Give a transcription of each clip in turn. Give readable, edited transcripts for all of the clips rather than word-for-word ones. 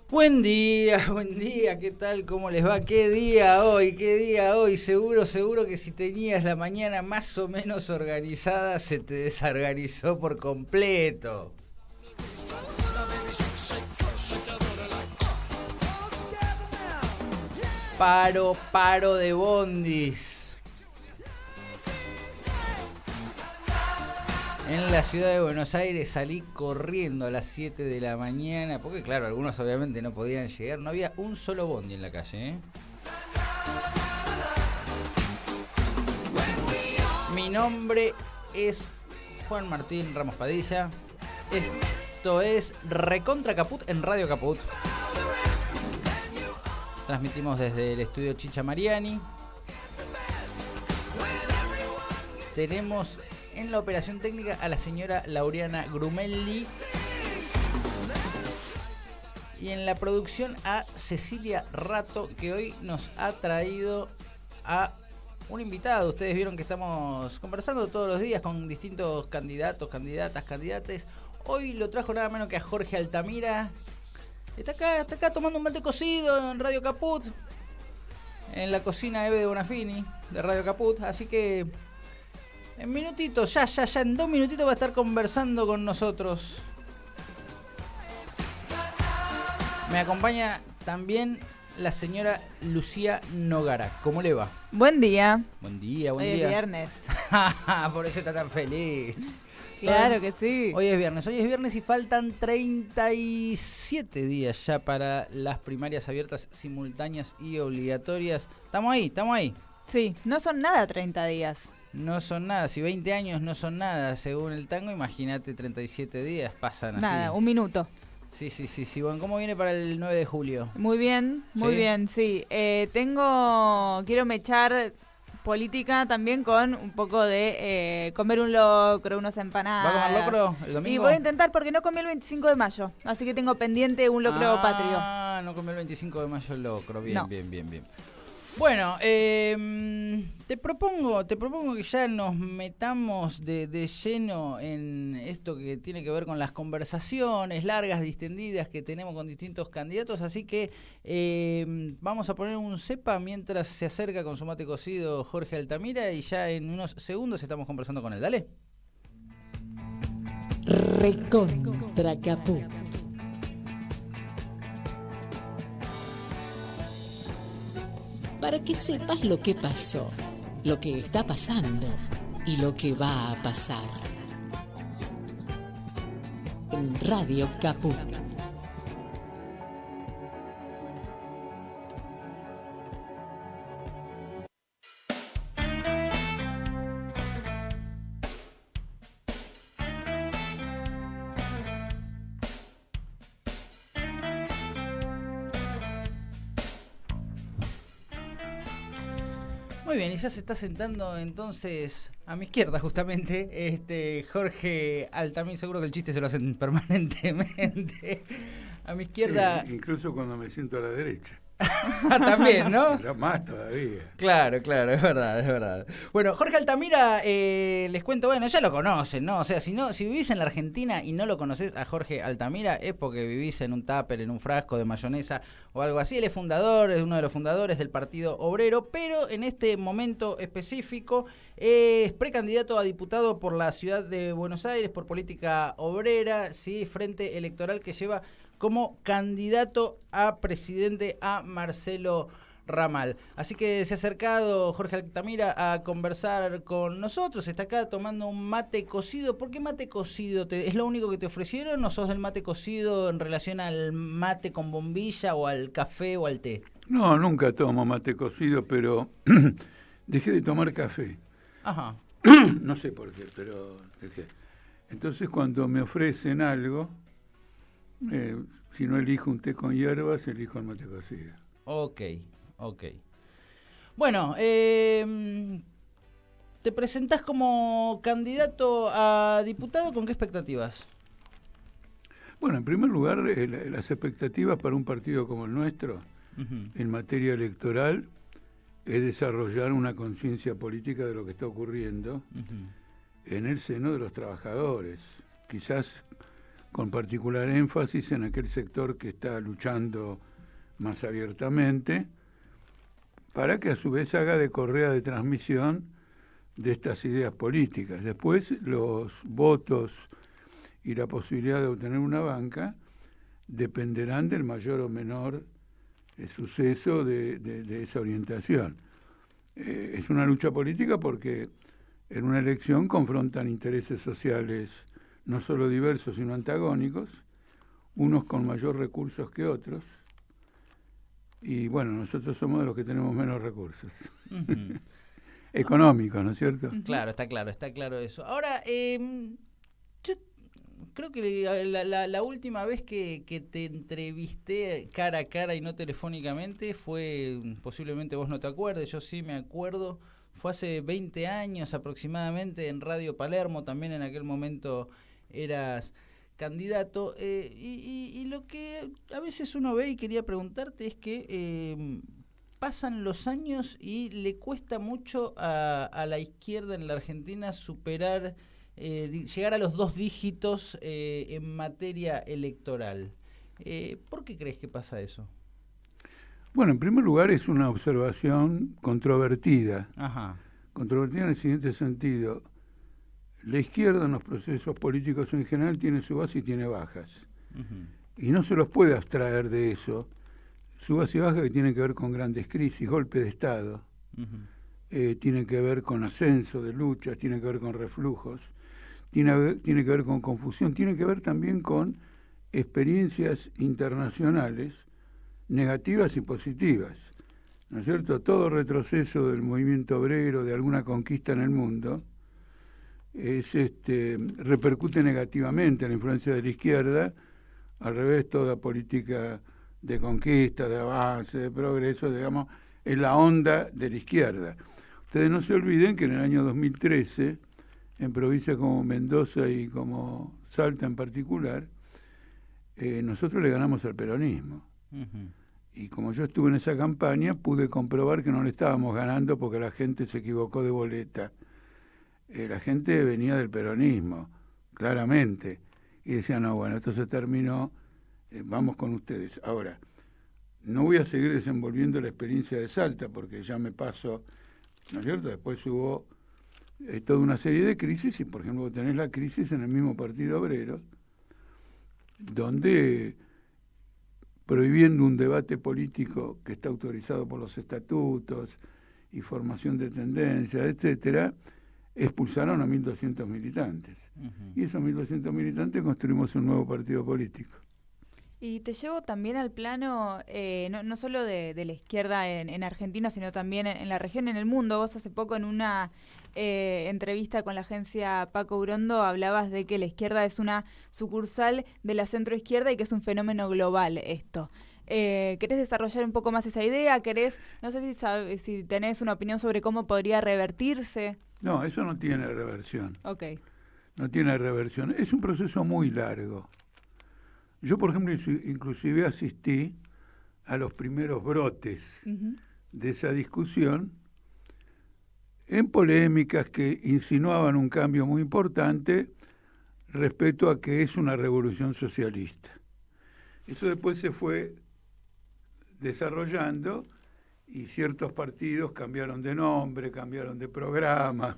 Buen día, ¿qué tal? ¿Cómo les va? ¿Qué día hoy? ¿Qué día hoy? Seguro que si tenías la mañana más o menos organizada, se te desorganizó por completo. Paro de bondis. En la ciudad de Buenos Aires salí corriendo a las 7 de la mañana, porque claro, algunos obviamente no podían llegar, no había un solo bondi en la calle, ¿eh? Mi nombre es Juan Martín Ramos Padilla. Esto es Recontra Caput en Radio Caput. Transmitimos desde el estudio Chicha Mariani. Tenemos en la operación técnica a la señora Laureana Grumelli. Y en la producción a Cecilia Rato, que hoy nos ha traído a un invitado. Ustedes vieron que estamos conversando todos los días con distintos candidatos, candidates. Hoy lo trajo nada menos que a Jorge Altamira. Está acá tomando un mate cocido en Radio Caput, en la cocina Eve de Bonafini de Radio Caput. Así que en minutitos, ya en 2 minutitos va a estar conversando con nosotros. Me acompaña también la señora Lucía Nogara. ¿Cómo le va? Buen día. Buen día. Hoy es viernes. Por eso está tan feliz. Claro que sí. Hoy es viernes y faltan 37 días ya para las primarias abiertas, simultáneas y obligatorias. Estamos ahí. Sí, no son nada 30 días. No son nada, si 20 años no son nada según el tango, imagínate 37 días, pasan así. Nada, un minuto. Sí. Bueno, ¿cómo viene para el 9 de julio? Muy bien, sí. Quiero mechar política también con un poco de comer un locro, unas empanadas. ¿Va a comer locro el domingo? Y voy a intentar porque no comí el 25 de mayo, así que tengo pendiente un locro patrio. No comí el 25 de mayo el locro, bien. Bueno, te propongo que ya nos metamos de lleno en esto que tiene que ver con las conversaciones largas, distendidas que tenemos con distintos candidatos, así que vamos a poner un cepa mientras se acerca con su mate cocido Jorge Altamira y ya en unos segundos estamos conversando con él. Dale. Recontra Caput. Para que sepas lo que pasó, lo que está pasando y lo que va a pasar. En Radio Caput. Muy bien, y ya se está sentando entonces a mi izquierda justamente Jorge Altamira. Seguro que el chiste se lo hacen permanentemente. A mi izquierda... Sí, incluso cuando me siento a la derecha. También, ¿no? Más todavía. Claro, es verdad. Bueno, Jorge Altamira, les cuento, bueno, ya lo conocen, ¿no? O sea, si vivís en la Argentina y no lo conocés a Jorge Altamira, es porque vivís en un tupper, en un frasco de mayonesa o algo así. Él es uno de los fundadores del Partido Obrero, pero en este momento específico es precandidato a diputado por la ciudad de Buenos Aires, por política obrera, ¿sí? Frente electoral que lleva como candidato a presidente a Marcelo Ramal. Así que se ha acercado Jorge Altamira a conversar con nosotros. Está acá tomando un mate cocido. ¿Por qué mate cocido? ¿Es lo único que te ofrecieron o sos del mate cocido en relación al mate con bombilla o al café o al té? No, nunca tomo mate cocido, pero dejé de tomar café. Ajá. No sé por qué, pero dejé. Entonces cuando me ofrecen algo... si no elijo un té con hierbas, elijo el mate cocido. Ok. Bueno, te presentás como candidato a diputado, ¿con qué expectativas? Bueno, en primer lugar, las expectativas para un partido como el nuestro, en materia electoral, es desarrollar una conciencia política de lo que está ocurriendo en el seno de los trabajadores. Quizás con particular énfasis en aquel sector que está luchando más abiertamente, para que a su vez haga de correa de transmisión de estas ideas políticas. Después los votos y la posibilidad de obtener una banca dependerán del mayor o menor suceso de esa orientación. Es una lucha política porque en una elección confrontan intereses sociales no solo diversos, sino antagónicos, unos con mayor recursos que otros, y bueno, nosotros somos de los que tenemos menos recursos. Uh-huh. Económicos, ¿no es cierto? Claro, está claro eso. Ahora, yo creo que la última vez que te entrevisté cara a cara y no telefónicamente fue, posiblemente vos no te acuerdes, yo sí me acuerdo, fue hace 20 años aproximadamente en Radio Palermo, también en aquel momento eras candidato, y lo que a veces uno ve y quería preguntarte es que pasan los años y le cuesta mucho a la izquierda en la Argentina superar, llegar a los 2 dígitos en materia electoral. ¿Por qué crees que pasa eso? Bueno, en primer lugar es una observación controvertida. Ajá. Controvertida en el siguiente sentido. La izquierda en los procesos políticos en general tiene su base y tiene bajas. Uh-huh. Y no se los puede abstraer de eso. Su base y baja que tiene que ver con grandes crisis, golpe de Estado, uh-huh. Tiene que ver con ascenso de luchas, tiene que ver con reflujos, tiene que ver con confusión, tiene que ver también con experiencias internacionales negativas y positivas, ¿no es cierto? Todo retroceso del movimiento obrero, de alguna conquista en el mundo, repercute negativamente en la influencia de la izquierda. Al revés, toda política de conquista, de avance, de progreso, digamos, es la onda de la izquierda. Ustedes no se olviden que en el año 2013, en provincias como Mendoza y como Salta en particular, nosotros le ganamos al peronismo. Uh-huh. Y como yo estuve en esa campaña, pude comprobar que no le estábamos ganando porque la gente se equivocó de boleta. La gente venía del peronismo, claramente, y decía, no, bueno, esto se terminó, vamos con ustedes. Ahora, no voy a seguir desenvolviendo la experiencia de Salta, porque ya me paso, ¿no es cierto? Después hubo toda una serie de crisis, y por ejemplo tenés la crisis en el mismo Partido Obrero, donde prohibiendo un debate político que está autorizado por los estatutos y formación de tendencias, etcétera, expulsaron a 1.200 militantes. Uh-huh. Y esos 1.200 militantes construimos un nuevo partido político. Y te llevo también al plano, no solo de la izquierda en Argentina, sino también en la región, en el mundo. Vos hace poco en una entrevista con la agencia Paco Urondo hablabas de que la izquierda es una sucursal de la centroizquierda y que es un fenómeno global esto. ¿Querés desarrollar un poco más esa idea? No sé si tenés una opinión sobre cómo podría revertirse. No, eso no tiene reversión. Okay. No tiene reversión. Es un proceso muy largo. Yo, por ejemplo, inclusive asistí a los primeros brotes uh-huh. de esa discusión en polémicas que insinuaban un cambio muy importante respecto a que es una revolución socialista. Eso después se fue desarrollando y ciertos partidos cambiaron de nombre, cambiaron de programa,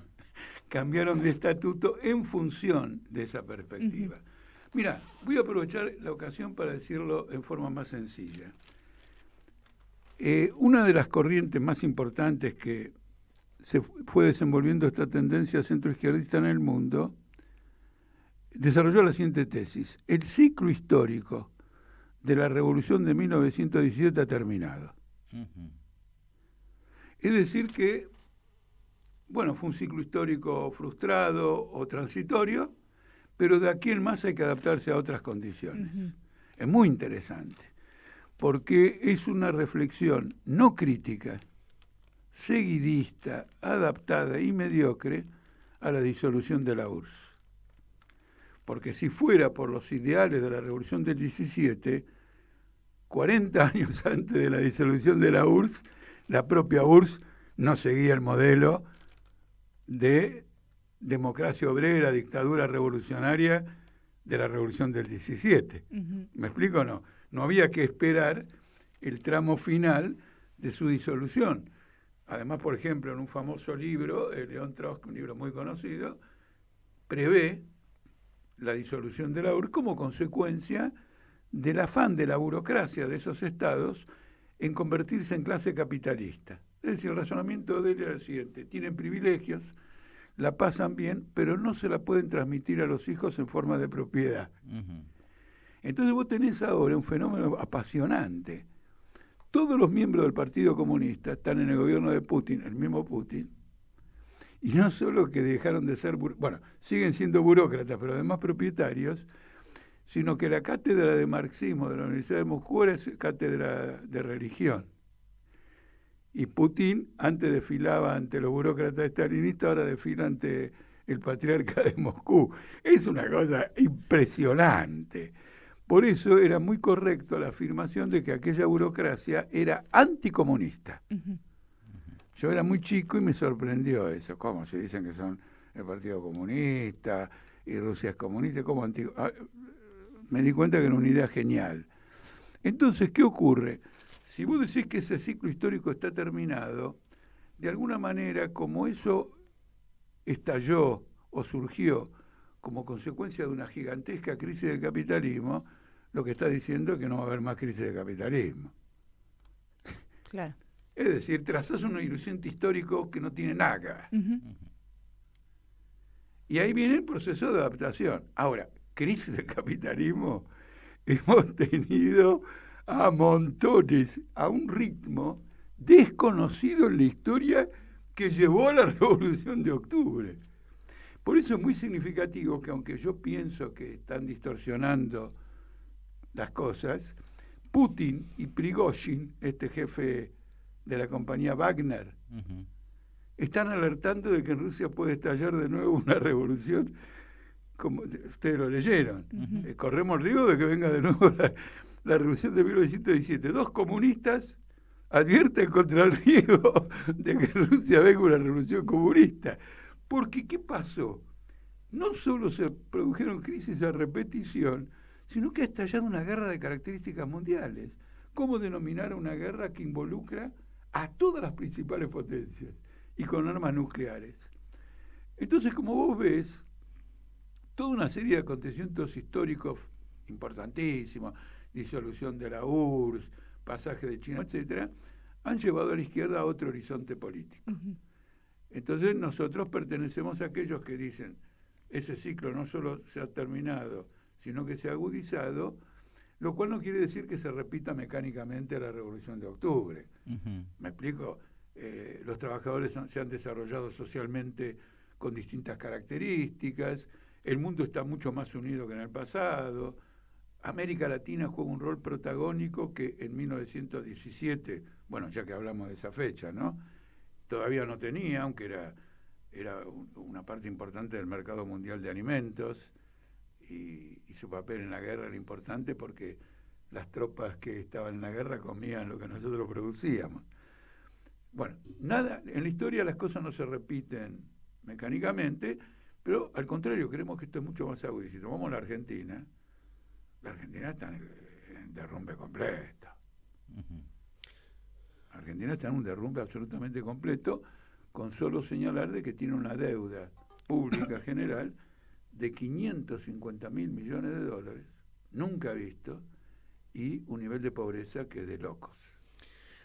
cambiaron de estatuto en función de esa perspectiva. Uh-huh. Mira, voy a aprovechar la ocasión para decirlo en forma más sencilla. Una de las corrientes más importantes que se fue desenvolviendo esta tendencia centroizquierdista en el mundo desarrolló la siguiente tesis: el ciclo histórico de la revolución de 1917 ha terminado. Uh-huh. Es decir que, bueno, fue un ciclo histórico frustrado o transitorio, pero de aquí en más hay que adaptarse a otras condiciones. Uh-huh. Es muy interesante, porque es una reflexión no crítica, seguidista, adaptada y mediocre a la disolución de la URSS. Porque si fuera por los ideales de la Revolución del 17, 40 años antes de la disolución de la URSS, la propia URSS no seguía el modelo de democracia obrera, dictadura revolucionaria de la Revolución del 17. ¿Me explico o no? No había que esperar el tramo final de su disolución. Además, por ejemplo, en un famoso libro, de León Trotsky, un libro muy conocido, prevé la disolución de la URSS como consecuencia del afán de la burocracia de esos estados en convertirse en clase capitalista. Es decir, el razonamiento de él era el siguiente: tienen privilegios, la pasan bien, pero no se la pueden transmitir a los hijos en forma de propiedad. Entonces vos tenés ahora un fenómeno apasionante. Todos los miembros del Partido Comunista están en el gobierno de Putin, el mismo Putin, y no solo que dejaron de ser, siguen siendo burócratas, pero además propietarios, sino que la cátedra de marxismo de la Universidad de Moscú es cátedra de religión. Y Putin antes desfilaba ante los burócratas estalinistas, ahora desfila ante el patriarca de Moscú. Es una cosa impresionante. Por eso era muy correcto la afirmación de que aquella burocracia era anticomunista. Yo era muy chico y me sorprendió eso. ¿Cómo se dicen que son el Partido Comunista y Rusia es comunista? ¿Cómo me di cuenta que era una idea genial. Entonces, ¿qué ocurre? Si vos decís que ese ciclo histórico está terminado, de alguna manera, como eso estalló o surgió como consecuencia de una gigantesca crisis del capitalismo, lo que está diciendo es que no va a haber más crisis de capitalismo. Claro. Es decir, trazás un horizonte histórico que no tiene nada que ver. Y ahí viene el proceso de adaptación. Ahora, crisis del capitalismo hemos tenido a montones, a un ritmo desconocido en la historia que llevó a la Revolución de Octubre. Por eso es muy significativo que, aunque yo pienso que están distorsionando las cosas, Putin y Prigozhin, este jefe de la compañía Wagner, están alertando de que en Rusia puede estallar de nuevo una revolución, como ustedes lo leyeron. Corremos el riesgo de que venga de nuevo la revolución de 1917. Dos comunistas advierten contra el riesgo de que en Rusia venga una revolución comunista. Porque, ¿qué pasó? No solo se produjeron crisis a repetición, sino que ha estallado una guerra de características mundiales. ¿Cómo denominar una guerra que involucra a todas las principales potencias y con armas nucleares? Entonces, como vos ves, toda una serie de acontecimientos históricos importantísimos, disolución de la URSS, pasaje de China, etcétera, han llevado a la izquierda a otro horizonte político. Entonces nosotros pertenecemos a aquellos que dicen, ese ciclo no solo se ha terminado, sino que se ha agudizado, lo cual no quiere decir que se repita mecánicamente la Revolución de Octubre. ¿Me explico? Los trabajadores se han desarrollado socialmente con distintas características, el mundo está mucho más unido que en el pasado, América Latina juega un rol protagónico que en 1917, bueno, ya que hablamos de esa fecha, ¿no?, todavía no tenía, aunque era una parte importante del mercado mundial de alimentos, y su papel en la guerra era importante porque las tropas que estaban en la guerra comían lo que nosotros producíamos. Bueno, nada, en la historia las cosas no se repiten mecánicamente, pero al contrario, creemos que esto es mucho más agudo. Y si tomamos la Argentina está en derrumbe completo. Argentina está en un derrumbe absolutamente completo, con solo señalar de que tiene una deuda pública general de 550.000 millones de dólares, nunca visto, y un nivel de pobreza que es de locos.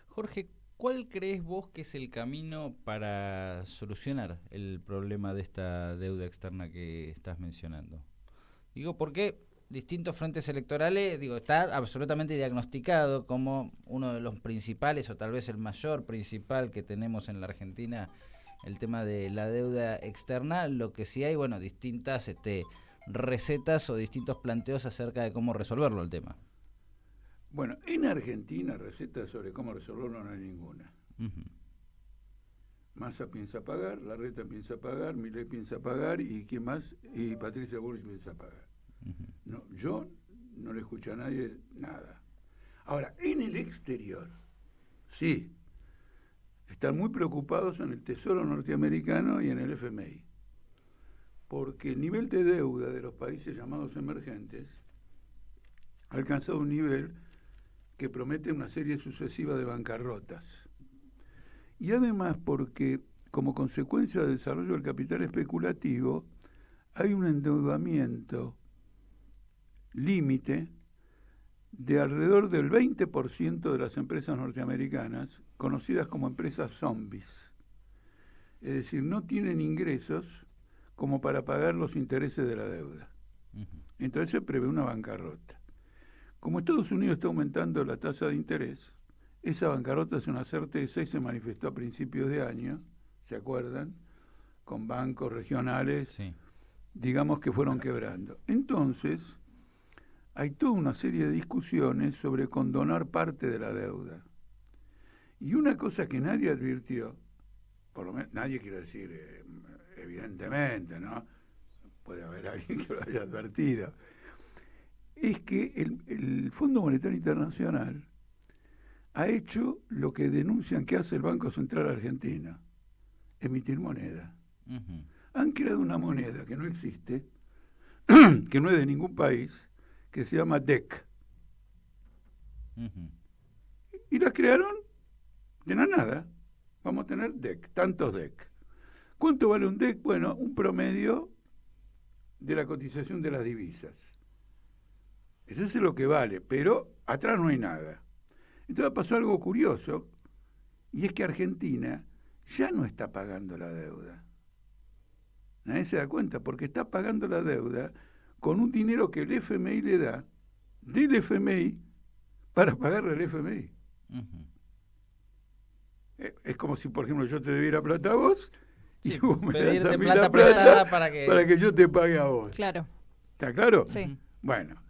Jorge, ¿cuál crees vos que es el camino para solucionar el problema de esta deuda externa que estás mencionando? Digo, porque distintos frentes electorales, está absolutamente diagnosticado como uno de los principales, o tal vez el mayor principal que tenemos en la Argentina, el tema de la deuda externa. Lo que sí hay, distintas recetas o distintos planteos acerca de cómo resolverlo el tema. Bueno, en Argentina recetas sobre cómo resolverlo no hay ninguna. Massa piensa pagar, Larreta piensa pagar, Milei piensa pagar, y ¿quién más? Y Patricia Bullrich piensa pagar. No, yo no le escucho a nadie nada. Ahora, en el exterior, sí, están muy preocupados en el Tesoro norteamericano y en el FMI. porque el nivel de deuda de los países llamados emergentes ha alcanzado un nivel que promete una serie sucesiva de bancarrotas. Y además porque, como consecuencia del desarrollo del capital especulativo, hay un endeudamiento límite de alrededor del 20% de las empresas norteamericanas, conocidas como empresas zombies. Es decir, no tienen ingresos como para pagar los intereses de la deuda. Entonces se prevé una bancarrota. Como Estados Unidos está aumentando la tasa de interés, esa bancarrota es una certeza y se manifestó a principios de año, ¿se acuerdan? Con bancos regionales, sí, digamos que fueron quebrando. Entonces, hay toda una serie de discusiones sobre condonar parte de la deuda. Y una cosa que nadie advirtió, por lo menos nadie quiere decir, evidentemente, ¿no? Puede haber alguien que lo haya advertido, es que el Fondo Monetario Internacional ha hecho lo que denuncian que hace el Banco Central Argentino, emitir moneda. Uh-huh. Han creado una moneda que no existe, que no es de ningún país, que se llama DEC. Uh-huh. Y la crearon de la nada. Vamos a tener DEC, tantos DEC. ¿Cuánto vale un DEC? Bueno, un promedio de la cotización de las divisas. Eso es lo que vale, pero atrás no hay nada. Entonces pasó algo curioso, y es que Argentina ya no está pagando la deuda. Nadie se da cuenta, porque está pagando la deuda con un dinero que el FMI le da, del FMI, para pagarle al FMI. Uh-huh. Es como si, por ejemplo, yo te debiera plata a vos, sí, y vos me das a mí la plata para que yo te pague a vos. Claro. ¿Está claro? Sí. Bueno,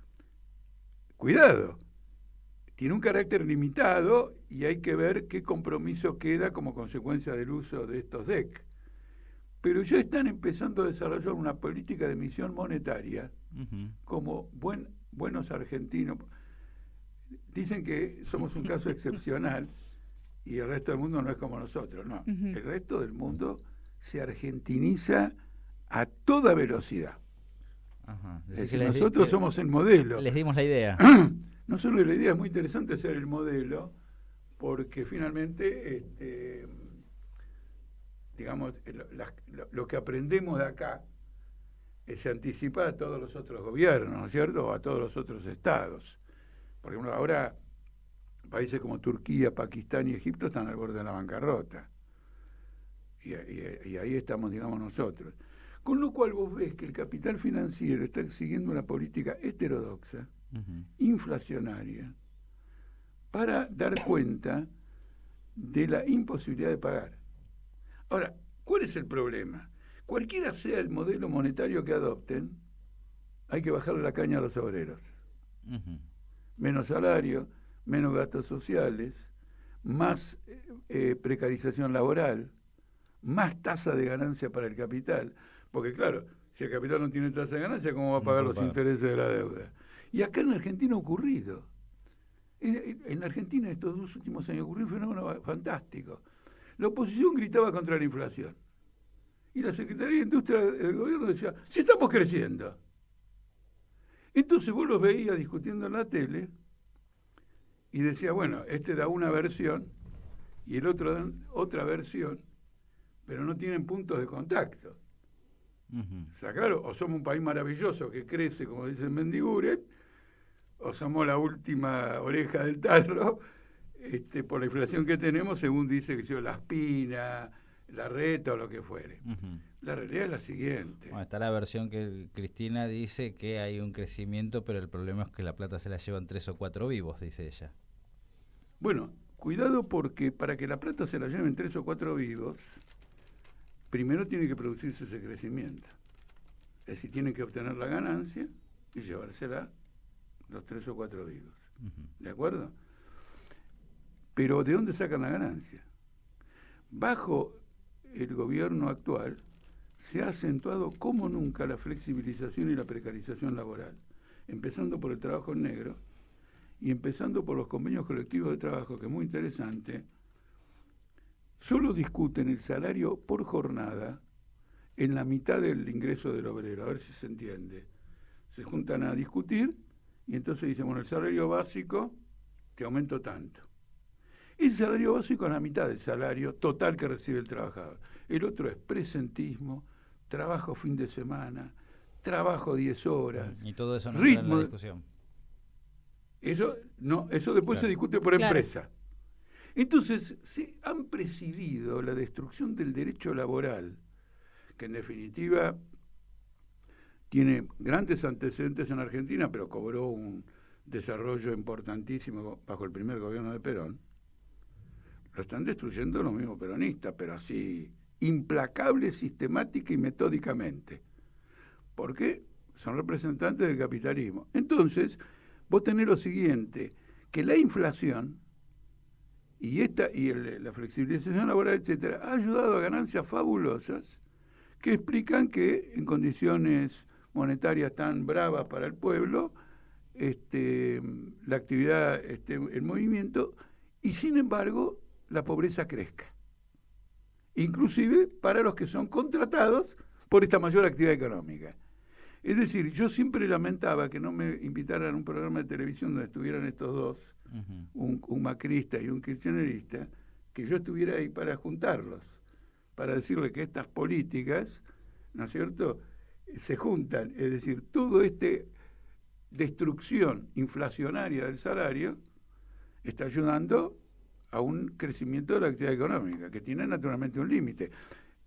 cuidado. Tiene un carácter limitado y hay que ver qué compromiso queda como consecuencia del uso de estos DEC. Pero ya están empezando a desarrollar una política de emisión monetaria, uh-huh, como buenos argentinos. Dicen que somos un caso excepcional y el resto del mundo no es como nosotros, no. Uh-huh. El resto del mundo se argentiniza a toda velocidad. Uh-huh. Es decir, nosotros somos el modelo. Les dimos la idea. No solo la idea, es muy interesante ser el modelo, porque finalmente, digamos, lo que aprendemos de acá se anticipa a todos los otros gobiernos, ¿no es cierto?, o a todos los otros estados. Por ejemplo, ahora países como Turquía, Pakistán y Egipto están al borde de la bancarrota. Y ahí estamos, digamos, nosotros. Con lo cual vos ves que el capital financiero está siguiendo una política heterodoxa, uh-huh, inflacionaria, para dar cuenta de la imposibilidad de pagar. Ahora, ¿cuál es el problema? Cualquiera sea el modelo monetario que adopten, hay que bajarle la caña a los obreros. Uh-huh. Menos salario, menos gastos sociales, más precarización laboral, más tasa de ganancia para el capital. Porque claro, si el capital no tiene tasa de ganancia, ¿cómo va a pagar los intereses de la deuda? Y acá en Argentina ha ocurrido. En Argentina estos 2 últimos años ocurrió un fenómeno fantástico. La oposición gritaba contra la inflación. Y la Secretaría de Industria del gobierno decía, ¡sí estamos creciendo! Entonces vos los veías discutiendo en la tele y decía, bueno, este da una versión y el otro da otra versión, pero no tienen puntos de contacto. Uh-huh. O sea, claro, o somos un país maravilloso que crece, como dicen Mendiguren, o somos la última oreja del tarro, por la inflación que tenemos, según dice que la Espina, la Reta o lo que fuere. Uh-huh. La realidad es la siguiente. Bueno, está la versión que Cristina dice que hay un crecimiento, pero el problema es que la plata se la llevan 3 o 4 vivos, dice ella. Bueno, cuidado, porque para que la plata se la lleven 3 o 4 vivos, primero tiene que producirse ese crecimiento. Es decir, tienen que obtener la ganancia y llevársela los 3 o 4 vivos. Uh-huh. ¿De acuerdo? Pero ¿de dónde sacan la ganancia? Bajo el gobierno actual se ha acentuado como nunca la flexibilización y la precarización laboral, empezando por el trabajo en negro y empezando por los convenios colectivos de trabajo, que es muy interesante. Solo discuten el salario por jornada en la mitad del ingreso del obrero, a ver si se entiende. Se juntan a discutir y entonces dicen, bueno, el salario básico te aumento tanto. Ese salario básico es la mitad del salario total que recibe el trabajador. El otro es presentismo, trabajo fin de semana, trabajo 10 horas. Y todo eso no ritmo entra en la discusión. Eso después se discute por empresa. Entonces, se han presidido la destrucción del derecho laboral, que en definitiva tiene grandes antecedentes en Argentina, pero cobró un desarrollo importantísimo bajo el primer gobierno de Perón. Lo están destruyendo los mismos peronistas, pero así, implacable, sistemática y metódicamente. Porque son representantes del capitalismo. Entonces, vos tenés lo siguiente, que la inflación y la flexibilización laboral, etcétera, ha ayudado a ganancias fabulosas que explican que en condiciones monetarias tan bravas para el pueblo, la actividad esté en movimiento y sin embargo la pobreza crezca. Inclusive para los que son contratados por esta mayor actividad económica. Es decir, yo siempre lamentaba que no me invitaran a un programa de televisión donde estuvieran estos dos, un macrista y un kirchnerista, que yo estuviera ahí para juntarlos, para decirle que estas políticas, ¿no es cierto?, se juntan, es decir, todo destrucción inflacionaria del salario está ayudando a un crecimiento de la actividad económica, que tiene naturalmente un límite.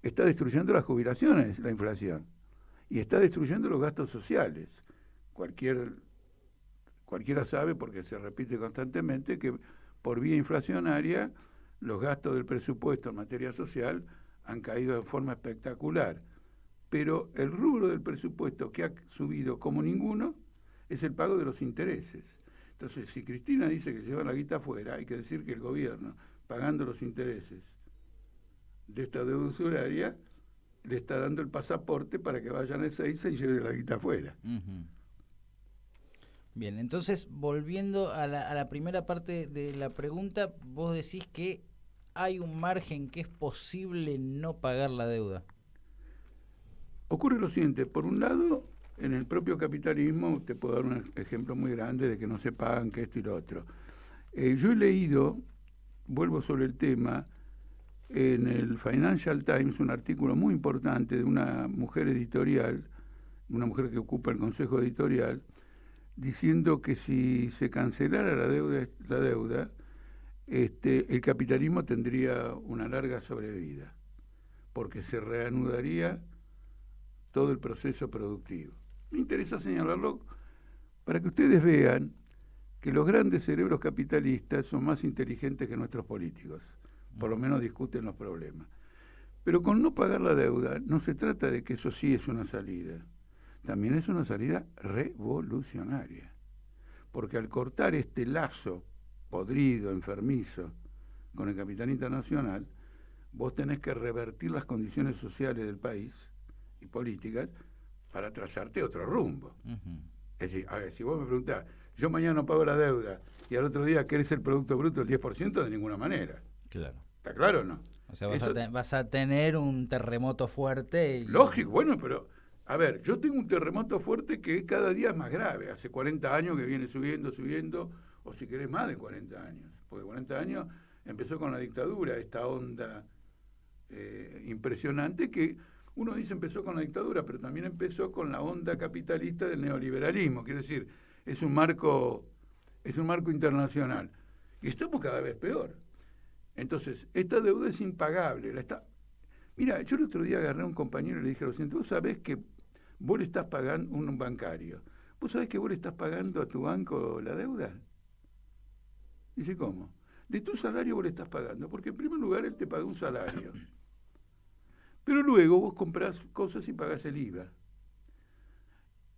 Está destruyendo las jubilaciones, la inflación, y está destruyendo los gastos sociales. Cualquiera sabe, porque se repite constantemente, que por vía inflacionaria los gastos del presupuesto en materia social han caído de forma espectacular. Pero el rubro del presupuesto que ha subido como ninguno es el pago de los intereses. Entonces, si Cristina dice que se lleva la guita afuera, hay que decir que el gobierno, pagando los intereses de esta deuda usuraria, le está dando el pasaporte para que vayan a Ezeiza y lleven la guita afuera. Bien, entonces, volviendo a la primera parte de la pregunta, vos decís que hay un margen que es posible no pagar la deuda. Ocurre lo siguiente, por un lado, en el propio capitalismo, te puedo dar un ejemplo muy grande de que no se pagan, que esto y lo otro. Yo he leído, vuelvo sobre el tema, en el Financial Times, un artículo muy importante de una mujer editorial, una mujer que ocupa el consejo editorial, diciendo que si se cancelara la deuda, el capitalismo tendría una larga sobrevida, porque se reanudaría todo el proceso productivo. Me interesa señalarlo para que ustedes vean que los grandes cerebros capitalistas son más inteligentes que nuestros políticos, por lo menos discuten los problemas. Pero con no pagar la deuda no se trata de que eso sí es una salida, también es una salida revolucionaria, porque al cortar este lazo podrido, enfermizo, con el capital internacional, vos tenés que revertir las condiciones sociales del país y políticas para trazarte otro rumbo. Es decir, a ver, si vos me preguntás, yo mañana no pago la deuda y al otro día crece el Producto Bruto el 10%, de ninguna manera. Claro. ¿Está claro o no? O sea, vas a tener un terremoto fuerte. Lógico, bueno, pero, a ver, yo tengo un terremoto fuerte que cada día es más grave. Hace 40 años que viene subiendo, o si querés más de 40 años. Porque 40 años empezó con la dictadura, esta onda impresionante que uno dice empezó con la dictadura, pero también empezó con la onda capitalista del neoliberalismo. Quiere decir, es un marco internacional. Y estamos cada vez peor. Entonces, esta deuda es impagable. Mira, yo el otro día agarré a un compañero y le dije lo siguiente: vos sabés que vos le estás pagando un bancario. ¿Vos sabés que vos le estás pagando a tu banco la deuda? Dice, ¿cómo? De tu salario vos le estás pagando, porque en primer lugar él te paga un salario. Pero luego vos comprás cosas y pagás el IVA.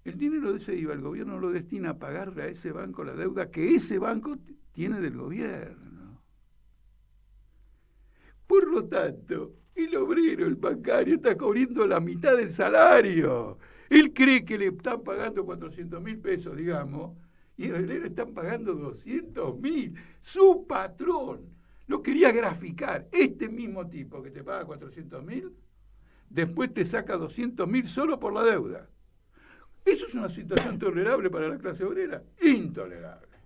El dinero de ese IVA el gobierno lo destina a pagarle a ese banco la deuda que ese banco tiene del gobierno. Por lo tanto, el obrero, el bancario, está cobrando la mitad del salario. Él cree que le están pagando 400.000 pesos, digamos, y en realidad le están pagando 200.000. Su patrón lo quería graficar. Este mismo tipo que te paga 400.000, después te saca 200.000 solo por la deuda. ¿Eso es una situación tolerable para la clase obrera? Intolerable.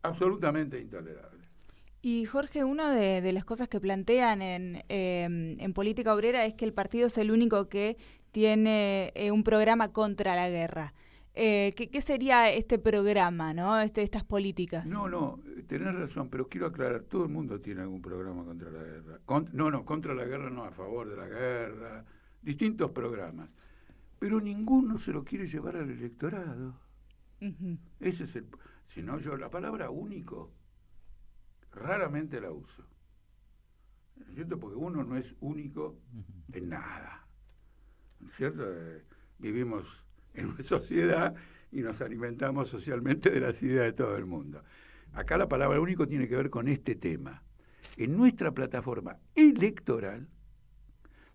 Absolutamente intolerable. Y Jorge, una de las cosas que plantean en política obrera es que el partido es el único que tiene un programa contra la guerra. ¿Qué sería este programa, ¿no? Estas políticas? No, tenés razón, pero quiero aclarar, todo el mundo tiene algún programa contra la guerra. Contra la guerra no, a favor de la guerra, distintos programas. Pero ninguno se lo quiere llevar al electorado. Uh-huh. Ese es si no, yo la palabra único raramente la uso. ¿No es cierto? Porque uno no es único en nada. ¿No es cierto? Vivimos en una sociedad y nos alimentamos socialmente de las ideas de todo el mundo. Acá la palabra único tiene que ver con este tema. En nuestra plataforma electoral,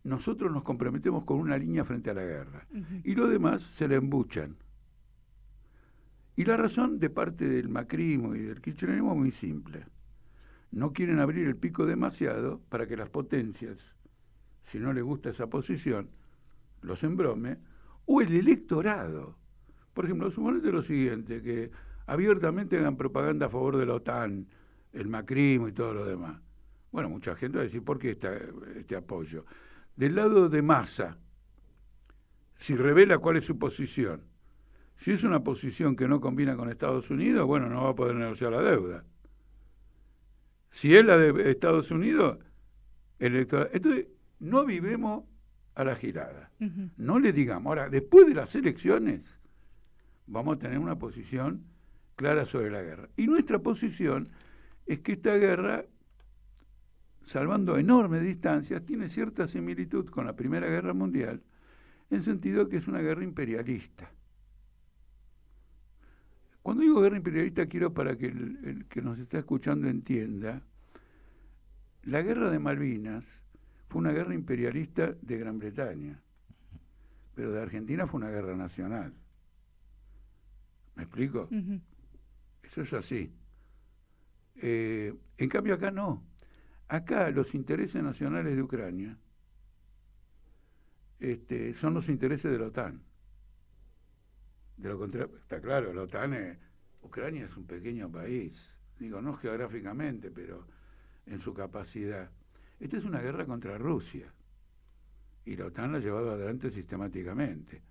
nosotros nos comprometemos con una línea frente a la guerra. Uh-huh. Y los demás se la embuchan. Y la razón de parte del macrismo y del kirchnerismo es muy simple. No quieren abrir el pico demasiado para que las potencias, si no les gusta esa posición, los embrome, o el electorado. Por ejemplo, suponete lo siguiente, que abiertamente hagan propaganda a favor de la OTAN, el macrismo y todo lo demás. Bueno, mucha gente va a decir, ¿por qué este apoyo? Del lado de Massa, si revela cuál es su posición, si es una posición que no combina con Estados Unidos, bueno, no va a poder negociar la deuda. Si es la de Estados Unidos, el electorado. Entonces, no vivemos a la girada. Uh-huh. No le digamos. Ahora, después de las elecciones, vamos a tener una posición clara sobre la guerra. Y nuestra posición es que esta guerra, salvando enormes distancias, tiene cierta similitud con la Primera Guerra Mundial, en sentido que es una guerra imperialista. Cuando digo guerra imperialista, quiero para que el que nos está escuchando entienda, la guerra de Malvinas fue una guerra imperialista de Gran Bretaña, pero de Argentina fue una guerra nacional. ¿Me explico? Uh-huh. Eso es así. En cambio acá no. Acá los intereses nacionales de Ucrania son los intereses de la OTAN. De lo contrario, está claro, la OTAN, Ucrania es un pequeño país, digo, no geográficamente, pero en su capacidad. Esta es una guerra contra Rusia, y la OTAN la ha llevado adelante sistemáticamente.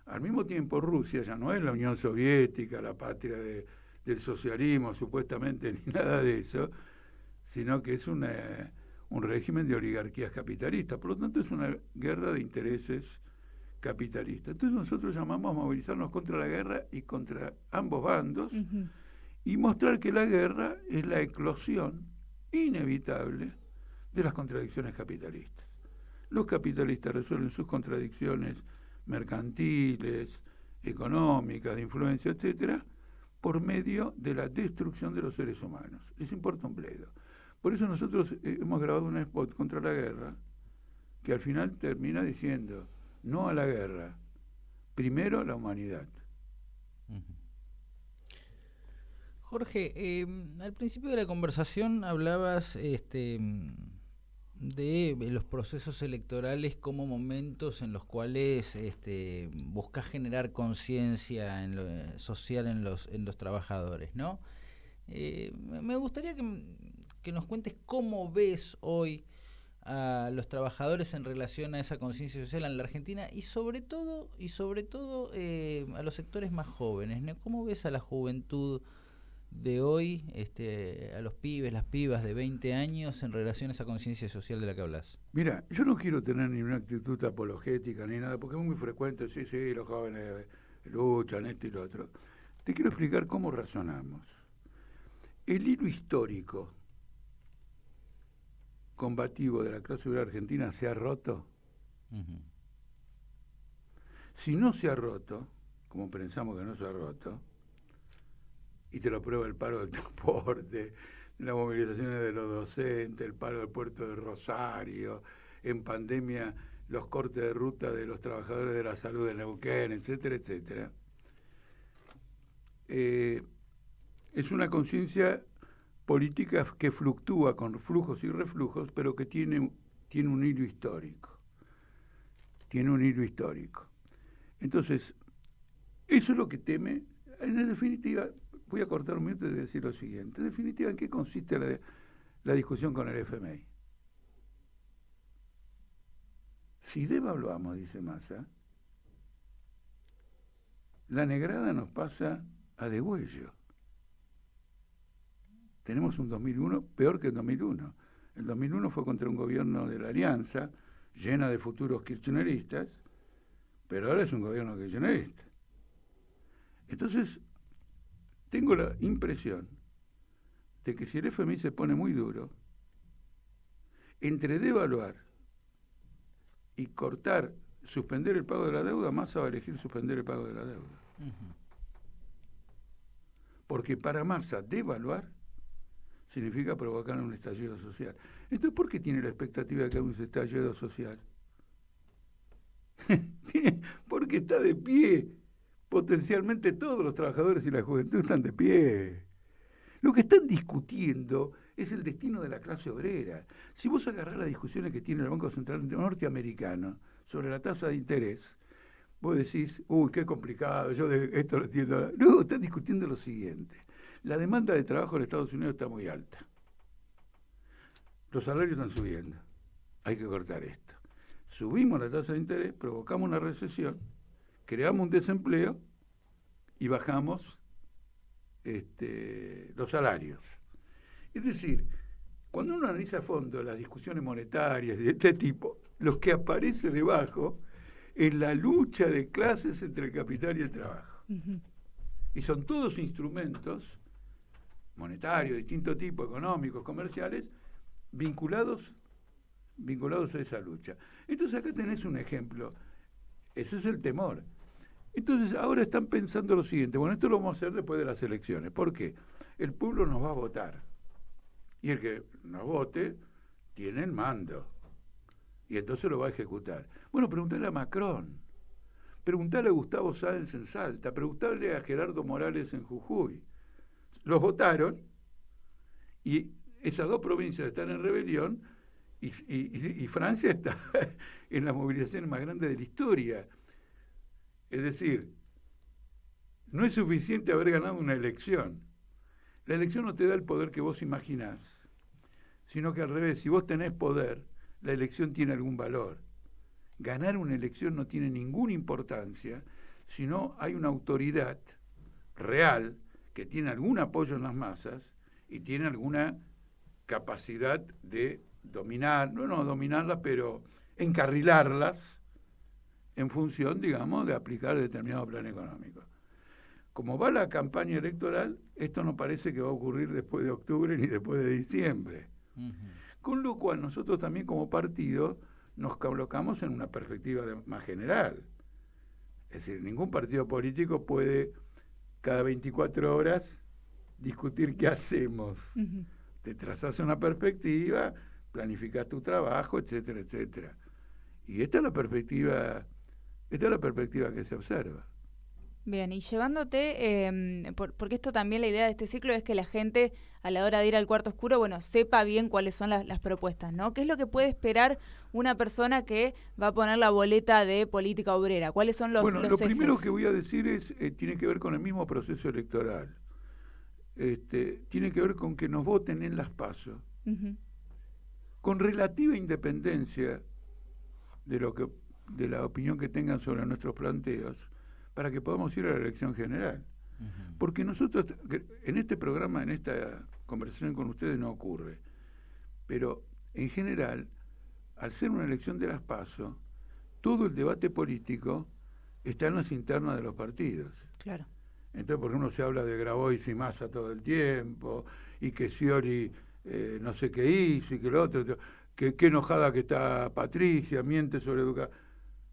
Al mismo tiempo, Rusia ya no es la Unión Soviética, la patria del socialismo, supuestamente, ni nada de eso, sino que es un régimen de oligarquías capitalistas. Por lo tanto, es una guerra de intereses capitalista. Entonces nosotros llamamos a movilizarnos contra la guerra y contra ambos bandos, uh-huh, y mostrar que la guerra es la eclosión inevitable de las contradicciones capitalistas. Los capitalistas resuelven sus contradicciones mercantiles, económicas, de influencia, etcétera, por medio de la destrucción de los seres humanos. Les importa un bledo. Por eso nosotros hemos grabado un spot contra la guerra que al final termina diciendo: no a la guerra, primero la humanidad. Jorge, al principio de la conversación hablabas de los procesos electorales como momentos en los cuales buscas generar conciencia social en los trabajadores, ¿no? Me gustaría que nos cuentes cómo ves hoy a los trabajadores en relación a esa conciencia social en la Argentina y sobre todo a los sectores más jóvenes, ¿no? ¿Cómo ves a la juventud de hoy, a los pibes, las pibas de 20 años en relación a esa conciencia social de la que hablas? Mira, yo no quiero tener ni una actitud apologética ni nada, porque es muy frecuente, sí, los jóvenes luchan, esto y lo otro. Te quiero explicar cómo razonamos. El hilo histórico combativo de la clase obrera argentina se ha roto. Uh-huh. Si no se ha roto, como pensamos que no se ha roto, y te lo prueba el paro del transporte, las movilizaciones de los docentes, el paro del puerto de Rosario, en pandemia los cortes de ruta de los trabajadores de la salud de Neuquén, etcétera, etcétera. Es una conciencia política que fluctúa con flujos y reflujos, pero que tiene un hilo histórico. tiene un hilo histórico. Entonces, eso es lo que teme. En definitiva, voy a cortar un minuto y decir lo siguiente. En definitiva, ¿en qué consiste la discusión con el FMI? Si devaluamos, dice Massa, la negrada nos pasa a degüello. Tenemos un 2001 peor que el 2001. El 2001 fue contra un gobierno de la Alianza, llena de futuros kirchneristas, pero ahora es un gobierno kirchnerista. Entonces, tengo la impresión de que si el FMI se pone muy duro, entre devaluar y cortar, suspender el pago de la deuda, Massa va a elegir suspender el pago de la deuda. Uh-huh. Porque para Massa, devaluar significa provocar un estallido social. Entonces, ¿por qué tiene la expectativa de que haya un estallido social? Porque está de pie. Potencialmente todos los trabajadores y la juventud están de pie. Lo que están discutiendo es el destino de la clase obrera. Si vos agarrás las discusiones que tiene el Banco Central norteamericano sobre la tasa de interés, vos decís, uy, qué complicado, yo esto lo entiendo. No, están discutiendo lo siguiente. La demanda de trabajo en Estados Unidos está muy alta. Los salarios están subiendo. Hay que cortar esto. Subimos la tasa de interés, provocamos una recesión, creamos un desempleo y bajamos los salarios. Es decir, cuando uno analiza a fondo las discusiones monetarias de este tipo, lo que aparece debajo es la lucha de clases entre el capital y el trabajo. Uh-huh. Y son todos instrumentos monetarios, de distinto tipo, económicos, comerciales, vinculados a esa lucha. Entonces acá tenés un ejemplo. Ese es el temor. Entonces ahora están pensando lo siguiente, bueno, esto lo vamos a hacer después de las elecciones. ¿Por qué? El pueblo nos va a votar. Y el que nos vote tiene el mando. Y entonces lo va a ejecutar. Bueno, preguntale a Macron, preguntale a Gustavo Sáenz en Salta, preguntale a Gerardo Morales en Jujuy. Los votaron y esas dos provincias están en rebelión y Francia está en las movilizaciones más grandes de la historia. Es decir, no es suficiente haber ganado una elección. La elección no te da el poder que vos imaginás, sino que al revés, si vos tenés poder, la elección tiene algún valor. Ganar una elección no tiene ninguna importancia, sino hay una autoridad real que tiene algún apoyo en las masas y tiene alguna capacidad de dominar, no dominarlas, pero encarrilarlas en función, digamos, de aplicar determinado plan económico. Como va la campaña electoral, esto no parece que va a ocurrir después de octubre ni después de diciembre. Uh-huh. Con lo cual nosotros también como partido nos colocamos en una perspectiva más general. Es decir, ningún partido político puede cada 24 horas discutir qué hacemos. Uh-huh. Te trazas una perspectiva, planificas tu trabajo, etcétera, etcétera. Y esta es la perspectiva que se observa. Bien, y llevándote, porque esto también la idea de este ciclo es que la gente a la hora de ir al cuarto oscuro, bueno, sepa bien cuáles son las propuestas, ¿no? ¿Qué es lo que puede esperar una persona que va a poner la boleta de política obrera? ¿Cuáles son los Bueno, lo ejes? Primero que voy a decir es, tiene que ver con el mismo proceso electoral. Tiene que ver con que nos voten en las PASO. Uh-huh. Con relativa independencia de la opinión que tengan sobre nuestros planteos, para que podamos ir a la elección general. Uh-huh. Porque nosotros, en este programa, en esta conversación con ustedes no ocurre, pero en general, al ser una elección de las PASO, todo el debate político está en las internas de los partidos. Claro. Entonces, por ejemplo, se habla de Grabois y Massa todo el tiempo, y que Scioli no sé qué hizo, y que lo otro, que qué enojada que está Patricia, miente sobre educación.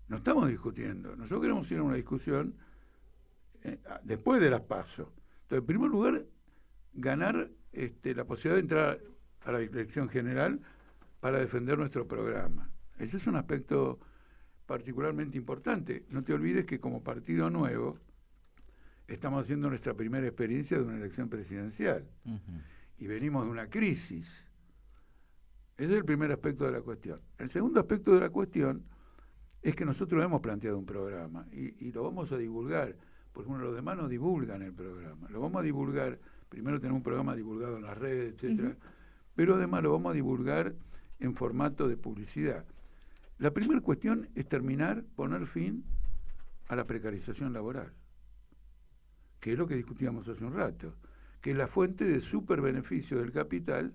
No estamos discutiendo. Nosotros queremos ir a una discusión después de las PASO. Entonces, en primer lugar, ganar la posibilidad de entrar a la elección general para defender nuestro programa. Ese es un aspecto particularmente importante. No te olvides que como partido nuevo estamos haciendo nuestra primera experiencia de una elección presidencial. Uh-huh. Y venimos de una crisis. Ese es el primer aspecto de la cuestión. El segundo aspecto de la cuestión es que nosotros hemos planteado un programa y lo vamos a divulgar. Por ejemplo, los demás no divulgan el programa. Lo vamos a divulgar, primero tenemos un programa divulgado en las redes, etcétera, pero además lo vamos a divulgar en formato de publicidad. La primera cuestión es poner fin a la precarización laboral, que es lo que discutíamos hace un rato, que es la fuente de superbeneficio del capital,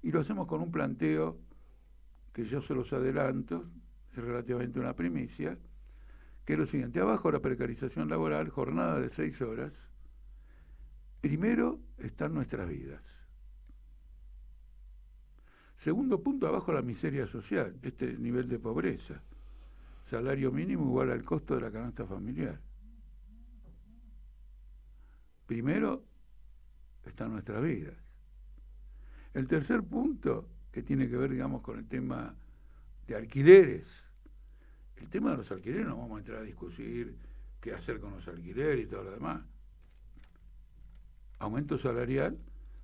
y lo hacemos con un planteo que yo se los adelanto, es relativamente una primicia, que es lo siguiente: abajo la precarización laboral, jornada de 6 horas, primero están nuestras vidas. Segundo punto, abajo la miseria social, este nivel de pobreza, salario mínimo igual al costo de la canasta familiar. Primero están nuestras vidas. El tercer punto, que tiene que ver, digamos, con el tema de alquileres. El tema de los alquileres no vamos a entrar a discutir qué hacer con los alquileres y todo lo demás. Aumento salarial,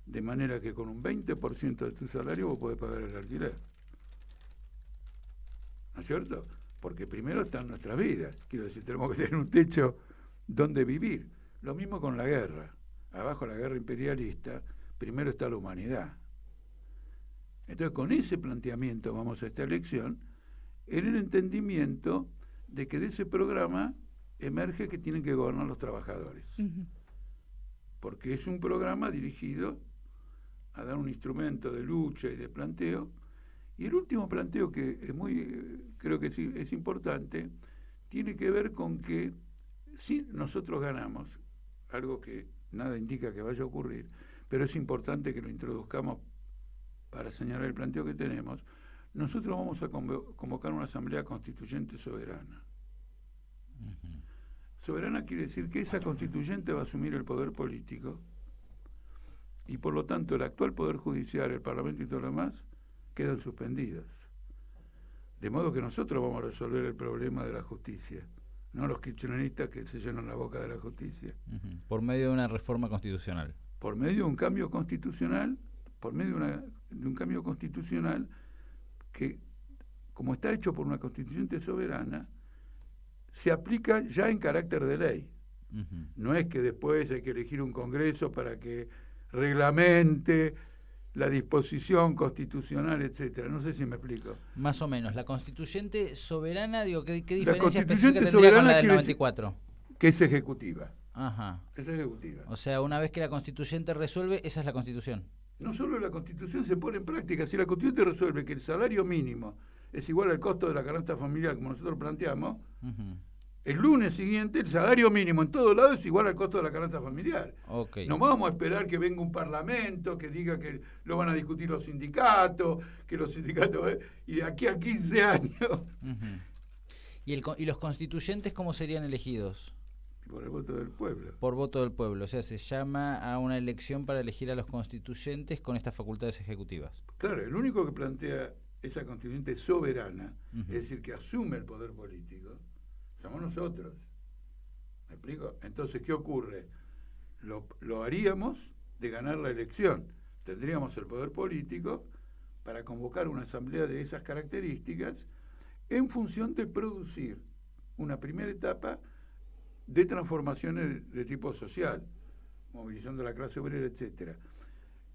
de manera que con un 20% de tu salario vos podés pagar el alquiler. ¿No es cierto? Porque primero están nuestras vidas. Quiero decir, tenemos que tener un techo donde vivir. Lo mismo con la guerra. Abajo la guerra imperialista, primero está la humanidad. Entonces, con ese planteamiento vamos a esta elección, en el entendimiento de que de ese programa emerge que tienen que gobernar los trabajadores. Porque es un programa dirigido a dar un instrumento de lucha y de planteo. Y el último planteo, que es creo que sí, es importante, tiene que ver con que si nosotros ganamos, algo que nada indica que vaya a ocurrir, pero es importante que lo introduzcamos para señalar el planteo que tenemos, nosotros vamos a convocar una asamblea constituyente soberana. Soberana quiere decir que esa constituyente va a asumir el poder político y por lo tanto el actual poder judicial, el Parlamento y todo lo demás quedan suspendidos. De modo que nosotros vamos a resolver el problema de la justicia, no los kirchneristas que se llenan la boca de la justicia. Por medio de una reforma constitucional. Por medio de un cambio constitucional, por medio de un cambio constitucional que, como está hecho por una constituyente soberana, se aplica ya en carácter de ley. No es que después hay que elegir un Congreso para que reglamente la disposición constitucional, etcétera. No sé si me explico. Más o menos. La constituyente soberana, digo, ¿qué diferencia constituyente específica tendría con la del quiere 94? Que es ejecutiva. Ajá. Es ejecutiva. O sea, una vez que la constituyente resuelve, esa es la constitución. No solo la Constitución se pone en práctica, si la Constitución resuelve que el salario mínimo es igual al costo de la canasta familiar, como nosotros planteamos, el lunes siguiente el salario mínimo en todo lado es igual al costo de la canasta familiar. No vamos a esperar que venga un parlamento que diga que lo van a discutir los sindicatos, y de aquí a 15 años. ¿Y los constituyentes cómo serían elegidos? Por el voto del pueblo. Por voto del pueblo, o sea, se llama a una elección para elegir a los constituyentes con estas facultades ejecutivas. Claro, el único que plantea esa constituyente soberana, es decir, que asume el poder político, somos nosotros. ¿Me explico? Entonces, ¿qué ocurre? Lo haríamos de ganar la elección. Tendríamos el poder político para convocar una asamblea de esas características en función de producir una primera etapa de transformaciones de tipo social, movilizando la clase obrera, etcétera.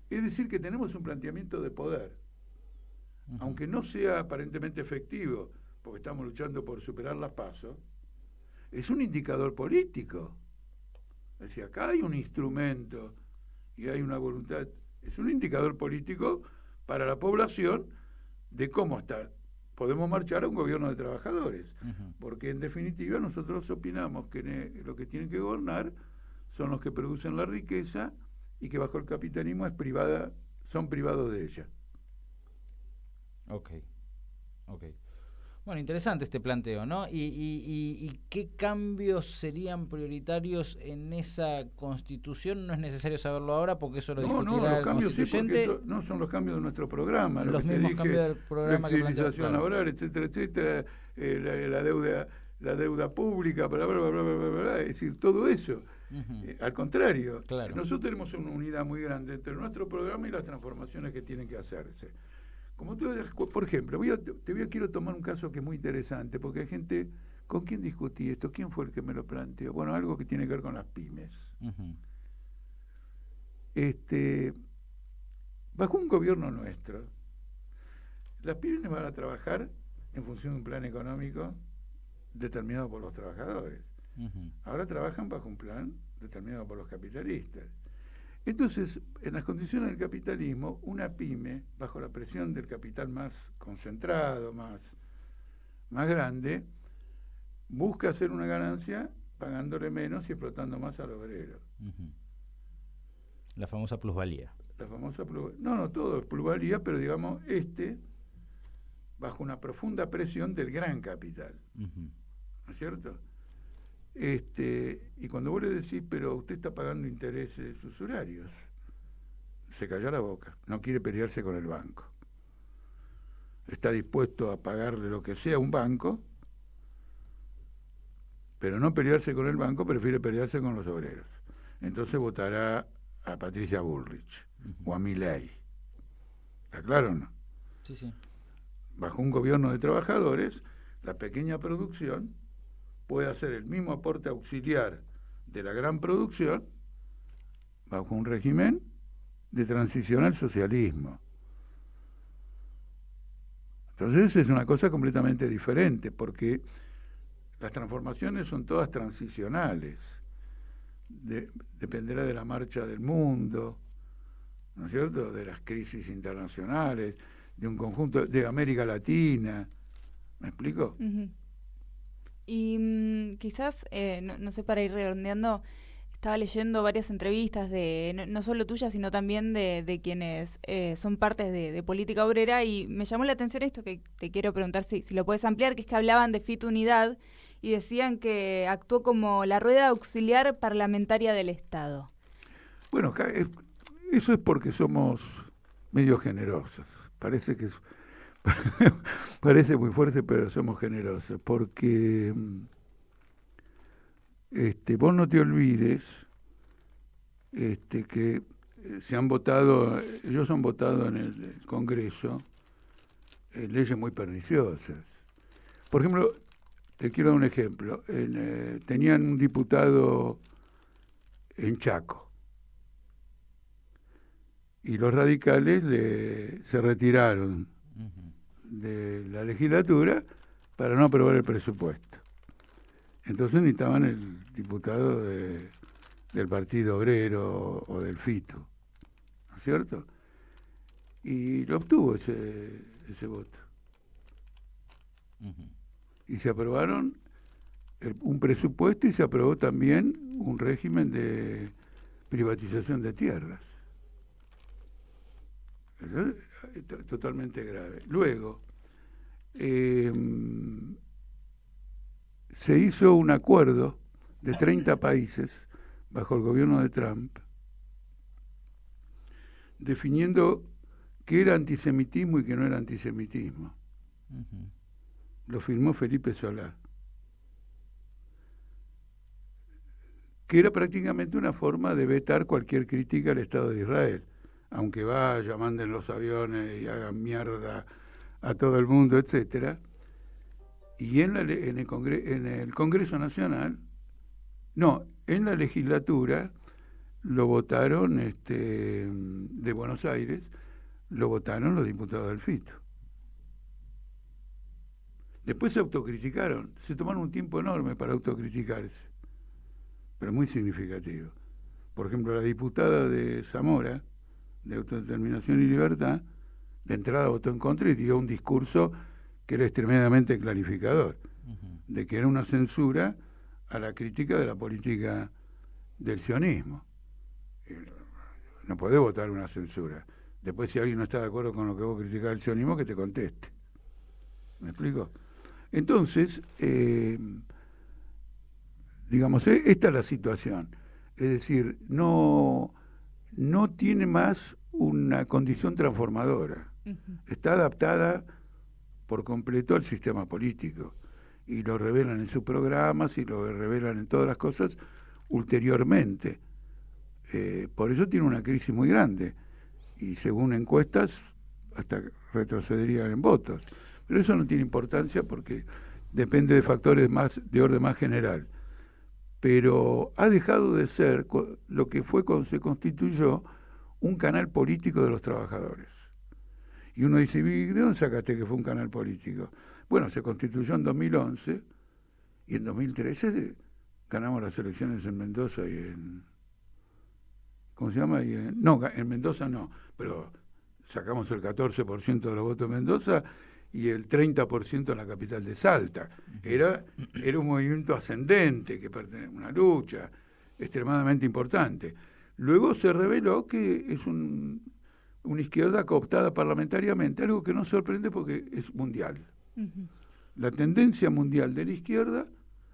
Es decir, que tenemos un planteamiento de poder, aunque no sea aparentemente efectivo, porque estamos luchando por superar las PASO, es un indicador político. Es decir, acá hay un instrumento y hay una voluntad, es un indicador político para la población de cómo está. Podemos marchar a un gobierno de trabajadores, porque en definitiva nosotros opinamos que lo que tienen que gobernar son los que producen la riqueza y que bajo el capitalismo son privados de ella. Ok. Bueno, interesante este planteo, ¿no? ¿Y qué cambios serían prioritarios en esa Constitución? No es necesario saberlo ahora porque eso lo discutirá el constituyente. Sí, no son los cambios de nuestro programa. Los mismos cambios del programa que plantea. Flexibilización laboral, etcétera, la deuda pública, bla, bla, bla, bla, bla, bla, es decir, todo eso. Al contrario, nosotros tenemos una unidad muy grande entre nuestro programa y las transformaciones que tienen que hacerse. Como tú, por ejemplo, quiero tomar un caso que es muy interesante, porque hay gente, ¿con quién discutí esto? ¿Quién fue el que me lo planteó? Bueno, algo que tiene que ver con las pymes. Uh-huh. Bajo un gobierno nuestro, las pymes van a trabajar en función de un plan económico determinado por los trabajadores. Uh-huh. Ahora trabajan bajo un plan determinado por los capitalistas. Entonces, en las condiciones del capitalismo, una pyme, bajo la presión del capital más concentrado, más grande, busca hacer una ganancia pagándole menos y explotando más al obrero. Uh-huh. La famosa plusvalía. No todo es plusvalía, pero digamos, bajo una profunda presión del gran capital. Uh-huh. ¿No es cierto? Y cuando vos le decís, pero usted está pagando intereses usurarios, se calla la boca, no quiere pelearse con el banco. Está dispuesto a pagarle lo que sea a un banco, pero no pelearse con el banco, prefiere pelearse con los obreros. Entonces votará a Patricia Bullrich o a Milei. ¿Está claro o no? Sí, sí. Bajo un gobierno de trabajadores, la pequeña producción puede hacer el mismo aporte auxiliar de la gran producción bajo un régimen de transición al socialismo. Entonces es una cosa completamente diferente, porque las transformaciones son todas transicionales. Dependerá de la marcha del mundo, ¿no es cierto?, de las crisis internacionales, de un conjunto de América Latina. ¿Me explico? Uh-huh. Y quizás, no sé, para ir redondeando, estaba leyendo varias entrevistas no solo tuyas, sino también de quienes son partes de Política Obrera, y me llamó la atención esto que te quiero preguntar si lo puedes ampliar, que es que hablaban de Fito Unidad y decían que actuó como la rueda auxiliar parlamentaria del Estado. Bueno, eso es porque somos medio generosos. Parece que parece muy fuerte, pero somos generosos, porque vos no te olvides que ellos han votado en el Congreso leyes muy perniciosas. Por ejemplo, te quiero dar un ejemplo. Tenían un diputado en Chaco y los radicales se retiraron de la legislatura para no aprobar el presupuesto. Entonces necesitaban el diputado del Partido Obrero o del Fito, ¿no es cierto? Y lo obtuvo ese voto. Uh-huh. Y se aprobaron un presupuesto y se aprobó también un régimen de privatización de tierras. Eso es totalmente grave. Luego, se hizo un acuerdo de 30 países bajo el gobierno de Trump, definiendo qué era antisemitismo y qué no era antisemitismo. Uh-huh. Lo firmó Felipe Solá, que era prácticamente una forma de vetar cualquier crítica al Estado de Israel, aunque manden los aviones y hagan mierda a todo el mundo, etcétera. Y en el Congreso Nacional, en la legislatura lo votaron de Buenos Aires, lo votaron los diputados del Fito. Después se autocriticaron, se tomaron un tiempo enorme para autocriticarse, pero muy significativo. Por ejemplo, la diputada de Zamora, de Autodeterminación y Libertad, de entrada votó en contra y dio un discurso que era extremadamente clarificador, uh-huh, de que era una censura a la crítica de la política del sionismo. No podés votar una censura. Después, si alguien no está de acuerdo con lo que vos criticás del sionismo, que te conteste. ¿Me explico? Entonces, esta es la situación. Es decir, no tiene más una condición transformadora. Uh-huh. Está adaptada por completo al sistema político. Y lo revelan en sus programas y lo revelan en todas las cosas ulteriormente. Por eso tiene una crisis muy grande. Y según encuestas, hasta retrocederían en votos. Pero eso no tiene importancia porque depende de factores de orden más general. Pero ha dejado de ser lo que fue cuando se constituyó un canal político de los trabajadores. Y uno dice, ¿de dónde sacaste que fue un canal político? Bueno, se constituyó en 2011 y en 2013 ganamos las elecciones en Mendoza y en... ¿Cómo se llama? No, en Mendoza no, pero sacamos el 14% de los votos en Mendoza y el 30% en la capital de Salta. Era un movimiento ascendente, que pertenece a una lucha extremadamente importante. Luego se reveló que es una izquierda cooptada parlamentariamente, algo que no sorprende porque es mundial. Uh-huh. La tendencia mundial de la izquierda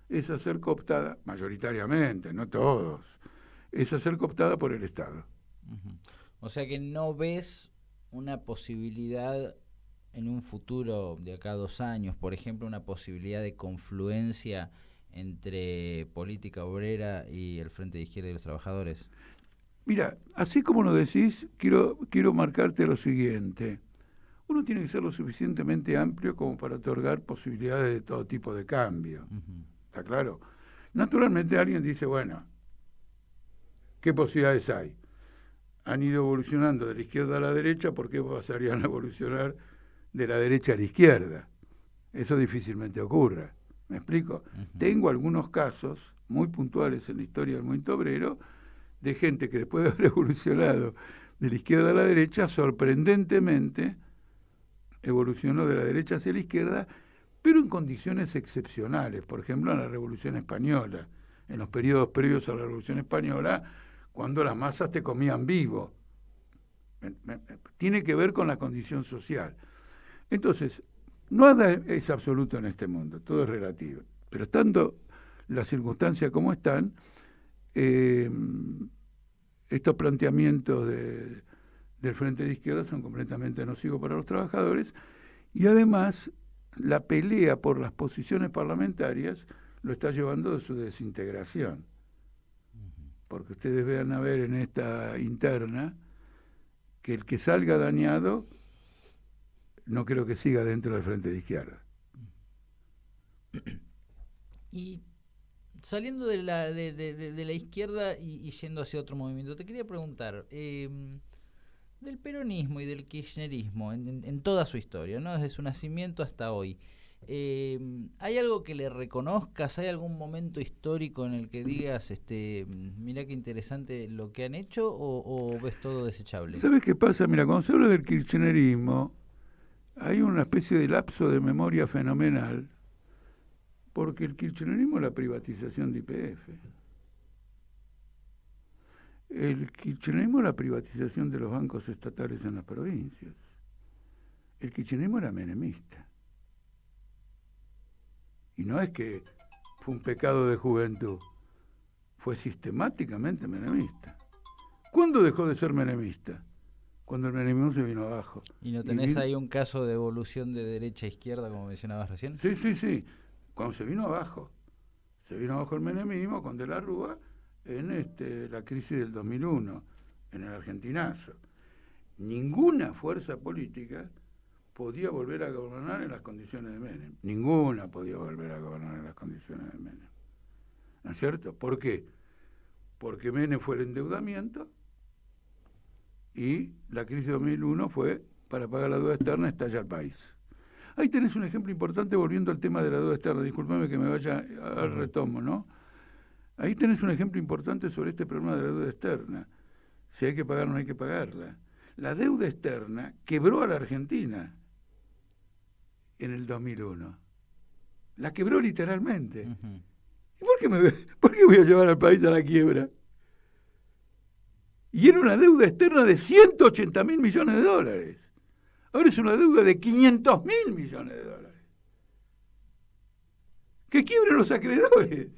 es a ser cooptada, mayoritariamente, no todos, es a ser cooptada por el Estado. Uh-huh. O sea que no ves una posibilidad en un futuro de acá a 2 años, por ejemplo, una posibilidad de confluencia entre política obrera y el Frente de Izquierda y los Trabajadores. Mira, así como lo decís, quiero marcarte lo siguiente. Uno tiene que ser lo suficientemente amplio como para otorgar posibilidades de todo tipo de cambio. Uh-huh. ¿Está claro? Naturalmente alguien dice, bueno, ¿qué posibilidades hay? Han ido evolucionando de la izquierda a la derecha, ¿por qué pasarían a evolucionar de la derecha a la izquierda? Eso difícilmente ocurra. ¿Me explico? Uh-huh. Tengo algunos casos muy puntuales en la historia del movimiento obrero de gente que después de haber evolucionado de la izquierda a la derecha, sorprendentemente evolucionó de la derecha hacia la izquierda, pero en condiciones excepcionales. Por ejemplo, en la Revolución Española, en los periodos previos a la Revolución Española, cuando las masas te comían vivo. Tiene que ver con la condición social. Entonces, nada es absoluto en este mundo, todo es relativo. Pero estando las circunstancias como están, estos planteamientos del Frente de Izquierda son completamente nocivos para los trabajadores y además la pelea por las posiciones parlamentarias lo está llevando a su desintegración. Porque ustedes vean a ver en esta interna que el que salga dañado no creo que siga dentro del Frente de Izquierda. Y saliendo de la izquierda y yendo hacia otro movimiento, te quería preguntar del peronismo y del kirchnerismo en toda su historia, ¿no? Desde su nacimiento hasta hoy. ¿Hay algo que le reconozcas? ¿Hay algún momento histórico en el que digas, mirá qué interesante lo que han hecho, o ves todo desechable? ¿Sabes qué pasa? Mira, cuando se habla del kirchnerismo, hay una especie de lapso de memoria fenomenal, porque el kirchnerismo es la privatización de YPF. El kirchnerismo es la privatización de los bancos estatales en las provincias. El kirchnerismo era menemista. Y no es que fue un pecado de juventud, fue sistemáticamente menemista. ¿Cuándo dejó de ser menemista? Cuando el menemismo se vino abajo. ¿Y no tenés ahí un caso de evolución de derecha a izquierda, como mencionabas recién? Sí. Cuando se vino abajo el menemismo con De la Rúa en la crisis del 2001, en el argentinazo. Ninguna fuerza política podía volver a gobernar en las condiciones de Menem. Ninguna podía volver a gobernar en las condiciones de Menem. ¿No es cierto? ¿Por qué? Porque Menem fue el endeudamiento y la crisis de 2001 fue, para pagar la deuda externa, estalla el país. Ahí tenés un ejemplo importante, volviendo al tema de la deuda externa. Discúlpame que me vaya al retomo, ¿no? Ahí tenés un ejemplo importante sobre este problema de la deuda externa. Si hay que pagar o no hay que pagarla. La deuda externa quebró a la Argentina en el 2001. La quebró literalmente. Uh-huh. ¿Y por qué voy a llevar al país a la quiebra? Y era una deuda externa de 180.000 millones de dólares. Ahora es una deuda de 500.000 millones de dólares. Que quiebren los acreedores.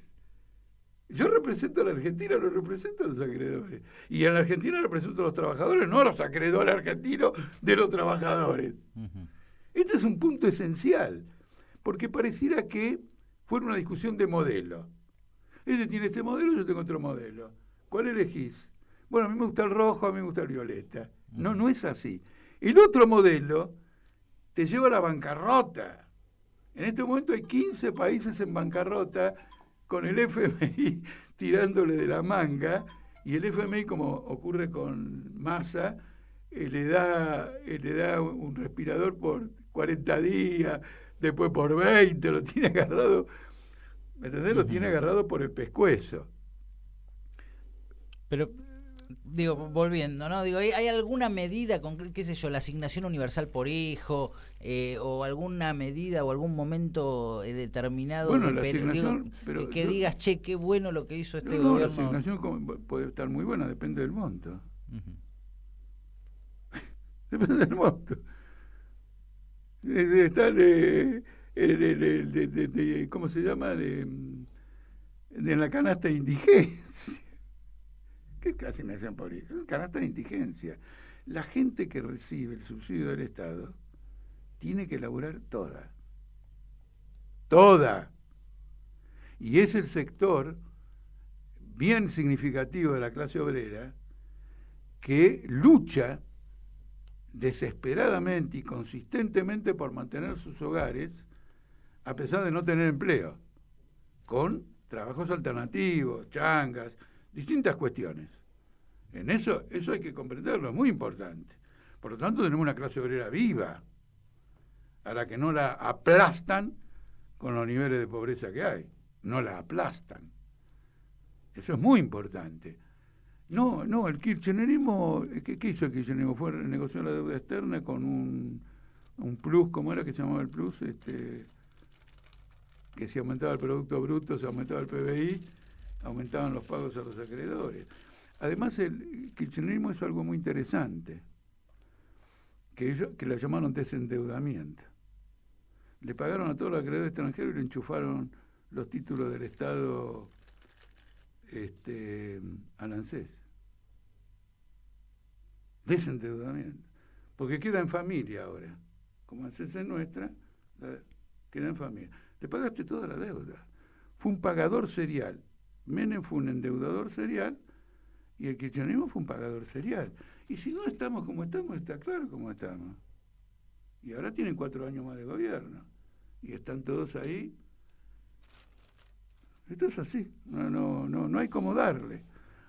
Yo represento a la Argentina, no represento a los acreedores. Y en la Argentina represento a los trabajadores, no a los acreedores argentinos de los trabajadores. Uh-huh. Este es un punto esencial, porque pareciera que fuera una discusión de modelo. Este tiene este modelo, yo tengo otro modelo. ¿Cuál elegís? Bueno, a mí me gusta el rojo, a mí me gusta el violeta. No es así. El otro modelo te lleva a la bancarrota. En este momento hay 15 países en bancarrota con el FMI tirándole de la manga, y el FMI, como ocurre con Massa, le da un respirador por 40 días, después por 20, lo tiene agarrado, ¿me entendés? Lo tiene agarrado por el pescuezo. Pero, digo, volviendo, ¿no? Digo, ¿hay alguna medida, qué sé yo, la asignación universal por hijo, o alguna medida o algún momento determinado Bueno, la asignación, digo, pero que digas, che, qué bueno lo que hizo este no, gobierno? La asignación puede estar muy buena, depende del monto. Depende del monto. Está ¿cómo se llama? De la canasta de indigencia. ¿Qué asignación por hijo? Canasta de indigencia. La gente que recibe el subsidio del Estado tiene que laburar toda. Toda. Y es el sector bien significativo de la clase obrera que lucha desesperadamente y consistentemente por mantener sus hogares a pesar de no tener empleo, con trabajos alternativos, changas, distintas cuestiones. En eso hay que comprenderlo, es muy importante. Por lo tanto, tenemos una clase obrera viva, a la que no la aplastan con los niveles de pobreza que hay, no la aplastan. Eso es muy importante. No, el kirchnerismo, ¿qué hizo el kirchnerismo? Fue negociar la deuda externa con un plus, ¿cómo era que se llamaba el plus? Que si aumentaba el Producto Bruto, se aumentaba el PBI, aumentaban los pagos a los acreedores. Además, el kirchnerismo hizo algo muy interesante, que la llamaron desendeudamiento. Le pagaron a todos los acreedores extranjeros y le enchufaron los títulos del Estado al ANSES. Desendeudamiento. Porque queda en familia ahora. Como ANSES es nuestra, queda en familia. Le pagaste toda la deuda. Fue un pagador serial. Menem fue un endeudador serial y el kirchnerismo fue un pagador serial. Y si no estamos como estamos, está claro cómo estamos. Y ahora tienen 4 años más de gobierno. Y están todos ahí. Esto es así. No hay cómo darle.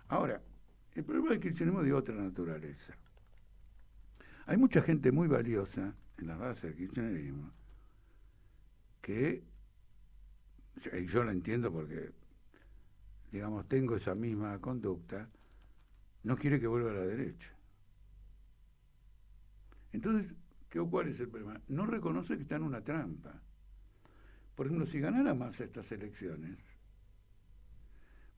Ahora, el problema del kirchnerismo es de otra naturaleza. Hay mucha gente muy valiosa en la base del kirchnerismo que, y yo lo entiendo porque, digamos, tengo esa misma conducta, no quiere que vuelva a la derecha. Entonces, ¿cuál es el problema? No reconoce que está en una trampa. Por ejemplo, si ganara Massa estas elecciones,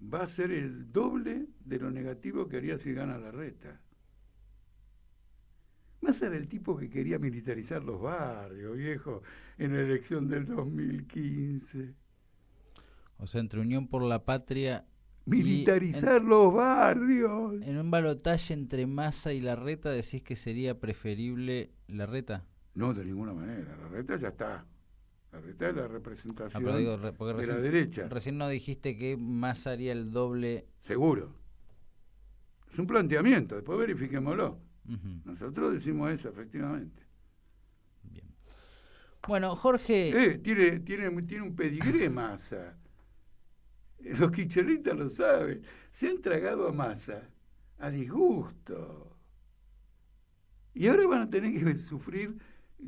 va a ser el doble de lo negativo que haría si gana Larreta. Massa era el tipo que quería militarizar los barrios, viejo, en la elección del 2015. O sea, entre Unión por la Patria... Militarizar los barrios. En un balotaje entre Massa y Larreta, ¿decís que sería preferible Larreta? No, de ninguna manera. Larreta ya está. Larreta es la representación de la derecha. Recién no dijiste que Massa haría el doble... Seguro. Es un planteamiento, después verifiquémoslo. Uh-huh. Nosotros decimos eso, efectivamente. Bien. Bueno, Jorge... Tiene un pedigree Massa. Los kirchneristas lo saben. Se han tragado a Massa a disgusto. Y ahora van a tener que sufrir,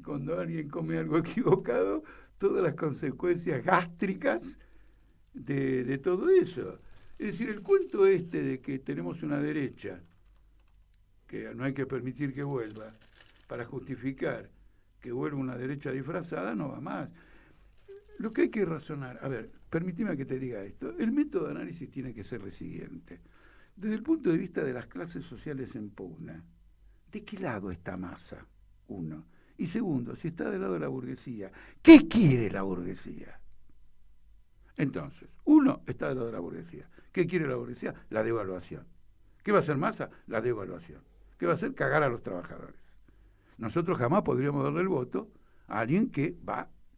cuando alguien come algo equivocado, todas las consecuencias gástricas de todo eso. Es decir, el cuento de que tenemos una derecha que no hay que permitir que vuelva, para justificar que vuelva una derecha disfrazada, no va más. Lo que hay que razonar, a ver, permíteme que te diga esto, el método de análisis tiene que ser el siguiente. Desde el punto de vista de las clases sociales en pugna, ¿de qué lado está Massa? Uno. Y segundo, si está del lado de la burguesía, ¿qué quiere la burguesía? Entonces, uno está del lado de la burguesía. ¿Qué quiere la burguesía? La devaluación. ¿Qué va a hacer Massa? La devaluación. ¿Qué va a hacer? Cagar a los trabajadores. Nosotros jamás podríamos darle el voto a alguien que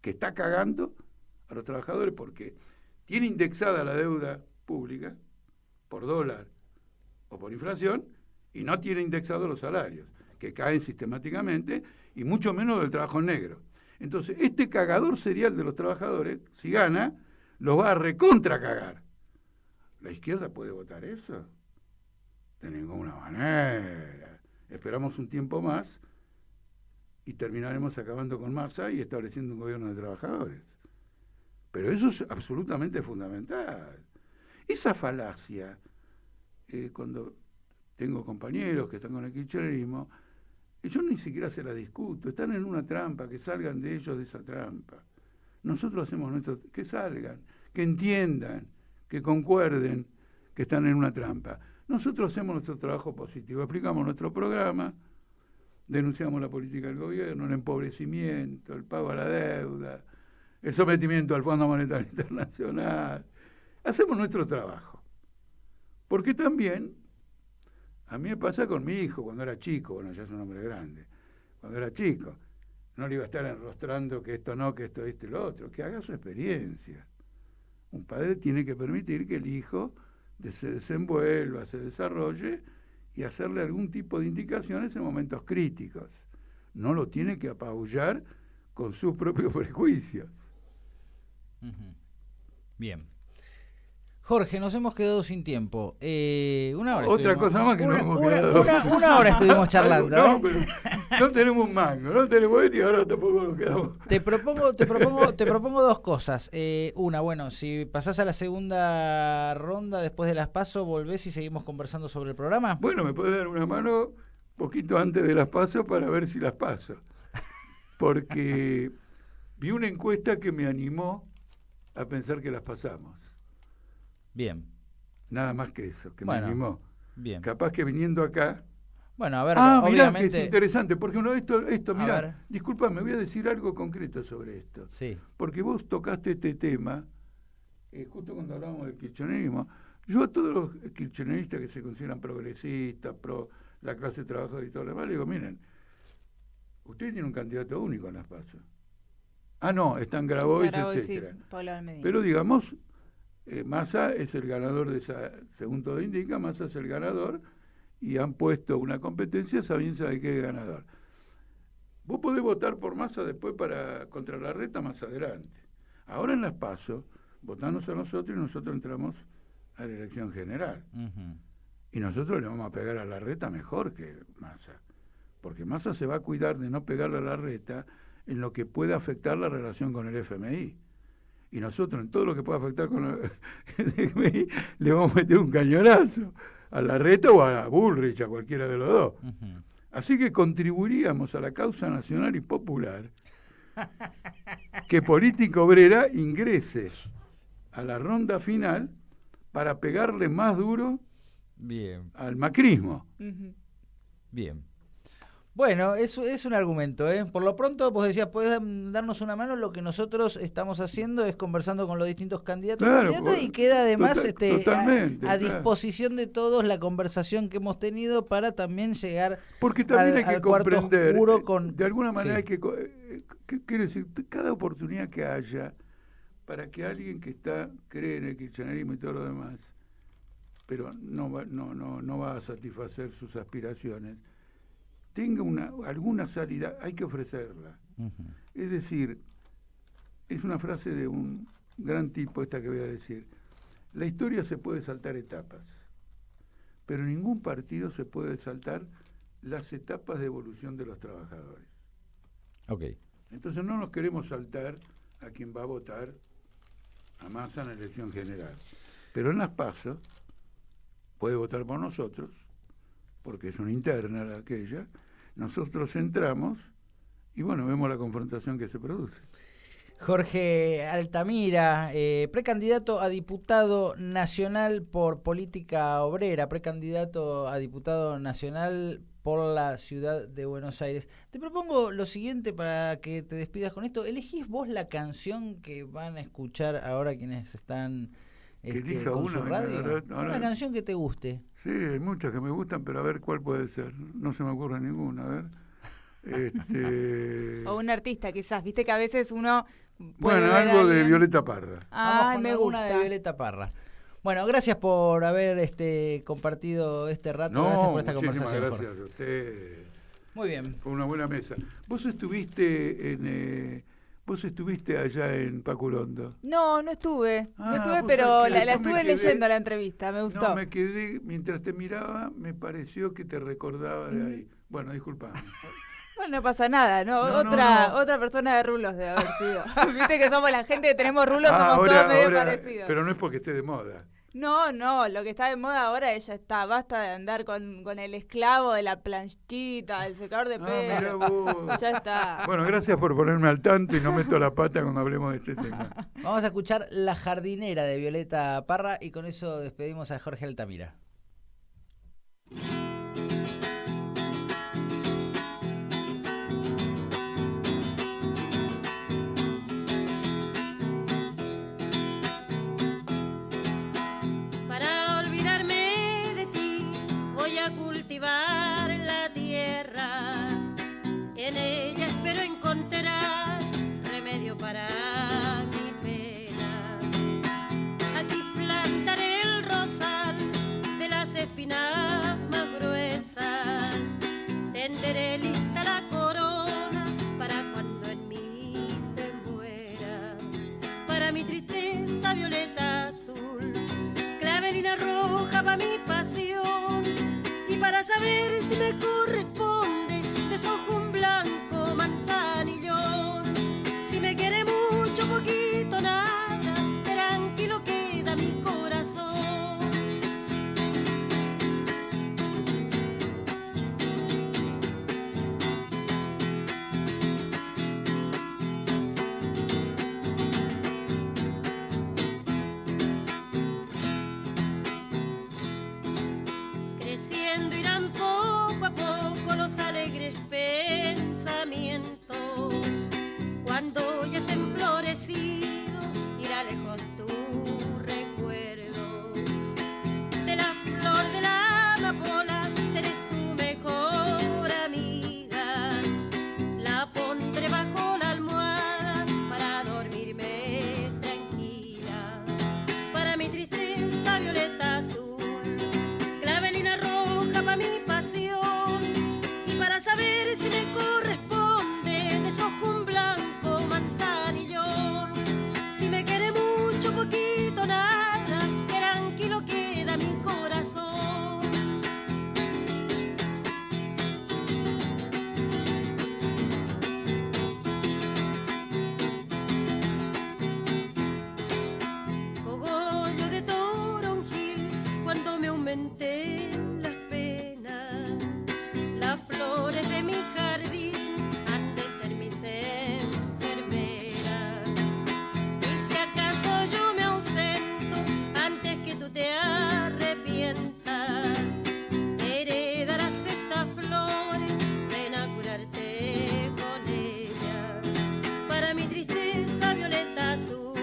está cagando a los trabajadores porque tiene indexada la deuda pública por dólar o por inflación y no tiene indexados los salarios. que caen sistemáticamente, y mucho menos del trabajo negro. Entonces, este cagador serial de los trabajadores, si gana, los va a recontra cagar. ¿La izquierda puede votar eso? De ninguna manera. Esperamos un tiempo más y terminaremos acabando con Massa y estableciendo un gobierno de trabajadores. Pero eso es absolutamente fundamental. Esa falacia, cuando tengo compañeros que están con el kirchnerismo, yo ni siquiera se la discuto. Están en una trampa, que salgan de ellos de esa trampa. Nosotros hacemos nuestro... Que salgan, que entiendan, que concuerden que están en una trampa. Nosotros hacemos nuestro trabajo positivo, explicamos nuestro programa, denunciamos la política del gobierno, el empobrecimiento, el pago a la deuda, el sometimiento al Fondo Monetario Internacional. Hacemos nuestro trabajo. Porque también, a mí me pasa con mi hijo cuando era chico, bueno, ya es un hombre grande, cuando era chico, no le iba a estar enrostrando que esto no, que esto y lo otro, que haga su experiencia. Un padre tiene que permitir que el hijo se desenvuelva, se desarrolle y hacerle algún tipo de indicaciones en momentos críticos. No lo tiene que apabullar con sus propios prejuicios. Bien. Jorge, nos hemos quedado sin tiempo. Una hora Otra cosa más que nos hemos quedado. Una hora estuvimos charlando. No, pero no tenemos un mango, no tenemos esto y ahora tampoco nos quedamos. Te propongo dos cosas. Una, bueno, si pasás a la segunda ronda después de las PASO, volvés y seguimos conversando sobre el programa. Bueno, me podés dar una mano poquito antes de las PASO para ver si las paso. Porque vi una encuesta que me animó a pensar que las pasamos. Bien. Nada más que eso, que bueno, me animó. Bien. Capaz que viniendo acá... Bueno, a ver, mirá, obviamente... que es interesante, porque esto A mirá, ver. disculpame, voy a decir algo concreto sobre esto. Sí. Porque vos tocaste este tema, justo cuando hablábamos del kirchnerismo. Yo a todos los kirchneristas que se consideran progresistas, pro la clase trabajadora y todo lo demás, le digo, miren, ustedes tienen un candidato único en las PASO. Ah, no, están Grabois, etcétera. Sí, pero digamos... Massa es el ganador de esa, según todo indica, Massa es el ganador y han puesto una competencia sabiendo de qué es ganador. Vos podés votar por Massa después contra Larreta más adelante. Ahora en las PASO, votanos a nosotros y nosotros entramos a la elección general. Y nosotros le vamos a pegar a Larreta mejor que Massa, porque Massa se va a cuidar de no pegarle a Larreta en lo que pueda afectar la relación con el FMI. Y nosotros, en todo lo que pueda afectar con el FMI, le vamos a meter un cañonazo a Larreta o a Bullrich, a cualquiera de los dos. Así que contribuiríamos a la causa nacional y popular que Política Obrera ingrese a la ronda final para pegarle más duro al macrismo. Bien. Bueno, es un argumento, ¿eh? Por lo pronto, vos decías, podés darnos una mano. Lo que nosotros estamos haciendo es conversando con los distintos candidatos y queda además a disposición de todos la conversación que hemos tenido para también llegar porque también hay que comprender, de alguna manera hay que quiero decir, cada oportunidad que haya para que alguien que cree en el kirchnerismo y todo lo demás, pero no va a satisfacer sus aspiraciones, tenga alguna salida, hay que ofrecerla. Es decir, es una frase de un gran tipo esta que voy a decir, la historia se puede saltar etapas, pero ningún partido se puede saltar las etapas de evolución de los trabajadores. Okay. Entonces no nos queremos saltar a quien va a votar a Massa en la elección general, pero en las PASO puede votar por nosotros, porque es una interna aquella, nosotros entramos y bueno, vemos la confrontación que se produce. Jorge Altamira, precandidato a diputado nacional por Política Obrera, precandidato a diputado nacional por la ciudad de Buenos Aires. Te propongo lo siguiente para que te despidas con esto. ¿Elegís vos la canción que van a escuchar ahora quienes están con su radio? Una canción que te guste. Sí, hay muchas que me gustan, pero a ver cuál puede ser. No se me ocurre ninguna, a ver. O un artista quizás, viste que a veces uno bueno, algo de Violeta Parra. Vamos con una de Violeta Parra. Bueno, gracias por haber compartido este rato, gracias por esta conversación. Gracias a usted. Muy bien. Fue una buena mesa. Vos estuviste allá en Pacurondo. No estuve. No estuve, vos pero sabés que la después me estuve quedé- leyendo la entrevista, me gustó. No, me quedé, mientras te miraba, me pareció que te recordaba de ahí. Bueno, disculpame. Bueno, no pasa nada, ¿no? No, otra persona de rulos debe haber sido. Viste que somos la gente que tenemos rulos, somos ahora, todos medio ahora, parecidos. pero no es porque esté de moda. No, lo que está de moda ahora ella está, basta de andar con el esclavo de la planchita, el secador de Mirá pelo. vos. Ya está. Bueno, gracias por ponerme al tanto y no meto la pata cuando hablemos de este tema. Vamos a escuchar La jardinera de Violeta Parra y con eso despedimos a Jorge Altamira. Para olvidarme de ti voy a cultivar la tierra, en ella espero encontrar remedio para mi pena. Aquí plantaré el rosal de las espinas más gruesas, tenderé lista la corona para cuando en mí te muera. Para mi tristeza violeta azul, clavelina roja pa' mi pasión, y para saber si me corresponde desojo un blanco manzanillón. Si me quiere mucho, poquito, nada, tranquilo queda mi corazón. Creciendo irán poco a poco los alegres pensamientos. Cuando ya estén florecidos, irá lejos tu recuerdo. De la flor de la amapola seré su mejor amiga. La pondré bajo la almohada para dormirme tranquila. Para mi tristeza violeta azul, clavelina roja pa' mi pasión, y para saber si me corresponde desojo un blanco manzanillón. Si me quiere mucho, poquito, nada, tranquilo queda mi corazón. Cogollo de toronjil, cuando me aumenten las penas, las flores de mi jardín han de ser mis enfermeras. Y si acaso yo me ausento antes que tú te arrepientas, heredarás estas flores, ven a curarte con ellas. Para mi tristeza violeta azul,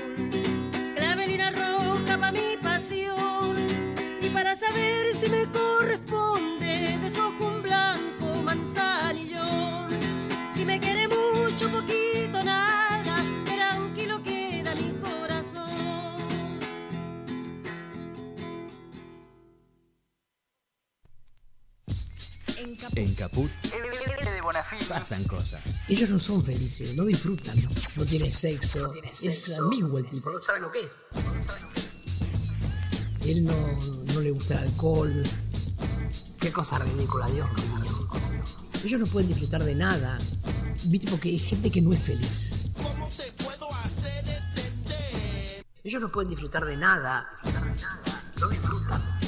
clavelina roja pa' mi pasión, y para saber si me corresponde desojo un blanco manzanillón. Si me quiere mucho, poquito, nada, tranquilo queda mi corazón. En Caput pasan cosas. Ellos no son felices, no disfrutan, no tienen sexo, es ambiguo el tipo, no sabe lo que es. Él no le gusta el alcohol. Qué cosa ridícula, Dios mío. Ellos no pueden disfrutar de nada, viste, porque hay gente que no es feliz. ¿Cómo te puedo hacer entender? Ellos no pueden disfrutar de nada, no disfrutan.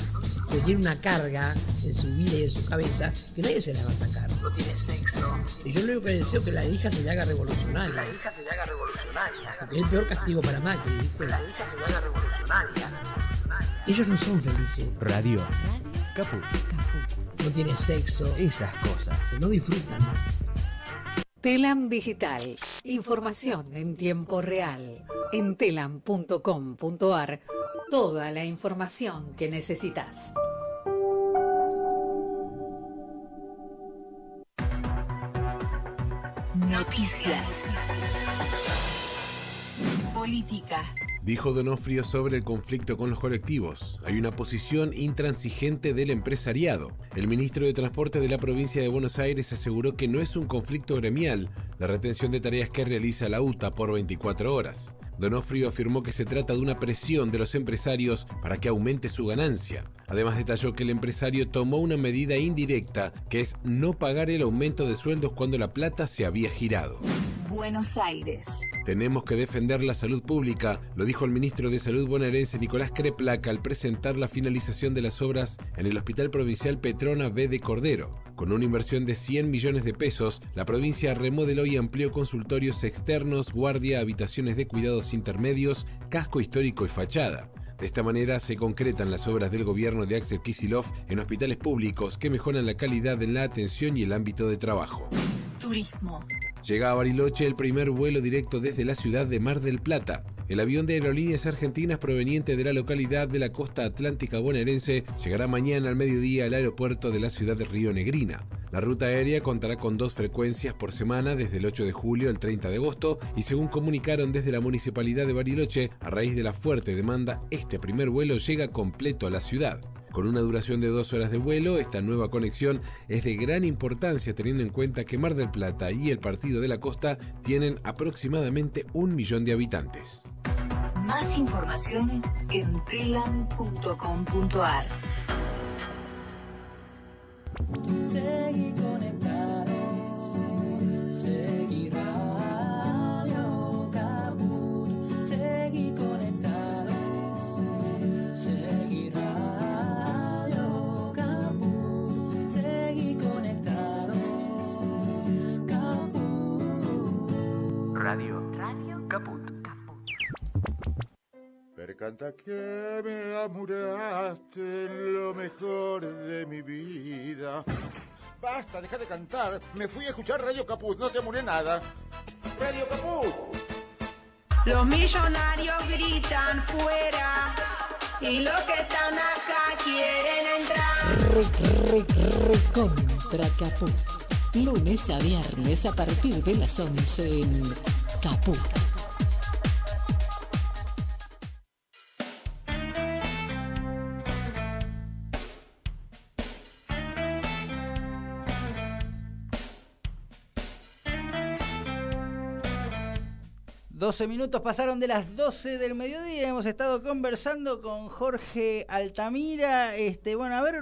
Porque tiene una carga en su vida y en su cabeza que nadie se la va a sacar. No tiene sexo. Y yo lo único que deseo es que la hija se le haga revolucionaria. Porque es el peor castigo para Macri, ¿viste? La hija se le haga revolucionaria. Ellos no son felices. Radio Caput. No tiene sexo. Esas cosas. No disfrutan. Telam Digital. Información en tiempo real. En telam.com.ar. Toda la información que necesitas. Noticias. Política. Dijo Donofrio sobre el conflicto con los colectivos. Hay una posición intransigente del empresariado. El ministro de Transporte de la provincia de Buenos Aires aseguró que no es un conflicto gremial la retención de tareas que realiza la UTA por 24 horas. Donofrio afirmó que se trata de una presión de los empresarios para que aumente su ganancia. Además detalló que el empresario tomó una medida indirecta, que es no pagar el aumento de sueldos cuando la plata se había girado. Buenos Aires. Tenemos que defender la salud pública, lo dijo el ministro de Salud bonaerense Nicolás Creplaca al presentar la finalización de las obras en el Hospital Provincial Petrona B de Cordero. Con una inversión de 100 millones de pesos, la provincia remodeló y amplió consultorios externos, guardia, habitaciones de cuidados intermedios, casco histórico y fachada. De esta manera se concretan las obras del gobierno de Axel Kicillof en hospitales públicos que mejoran la calidad en la atención y el ámbito de trabajo. Turismo. Llega a Bariloche el primer vuelo directo desde la ciudad de Mar del Plata. El avión de Aerolíneas Argentinas proveniente de la localidad de la costa atlántica bonaerense llegará mañana al mediodía al aeropuerto de la ciudad de Río Negrina. La ruta aérea contará con 2 frecuencias por semana desde el 8 de julio al 30 de agosto y según comunicaron desde la Municipalidad de Bariloche, a raíz de la fuerte demanda, este primer vuelo llega completo a la ciudad. Con una duración de 2 horas de vuelo, esta nueva conexión es de gran importancia teniendo en cuenta que Mar del Plata y el Partido de la Costa tienen aproximadamente 1 millón de habitantes. Más información en telam.com.ar. Seguí conectados, seguí Radio Caput, seguí conectados, seguí Radio Caput, seguí conectados, Caput. Radio Caput. Percanta que me amuraste lo mejor de mi vida. Basta, deja de cantar. Me fui a escuchar Radio Caput, no te amuré nada. Radio Caput. Los millonarios gritan fuera y los que están acá quieren entrar. Contra Caput. Lunes a viernes a partir de las 11 en Caput. Minutos pasaron de las 12 del mediodía. Hemos estado conversando con Jorge Altamira. Bueno, a ver,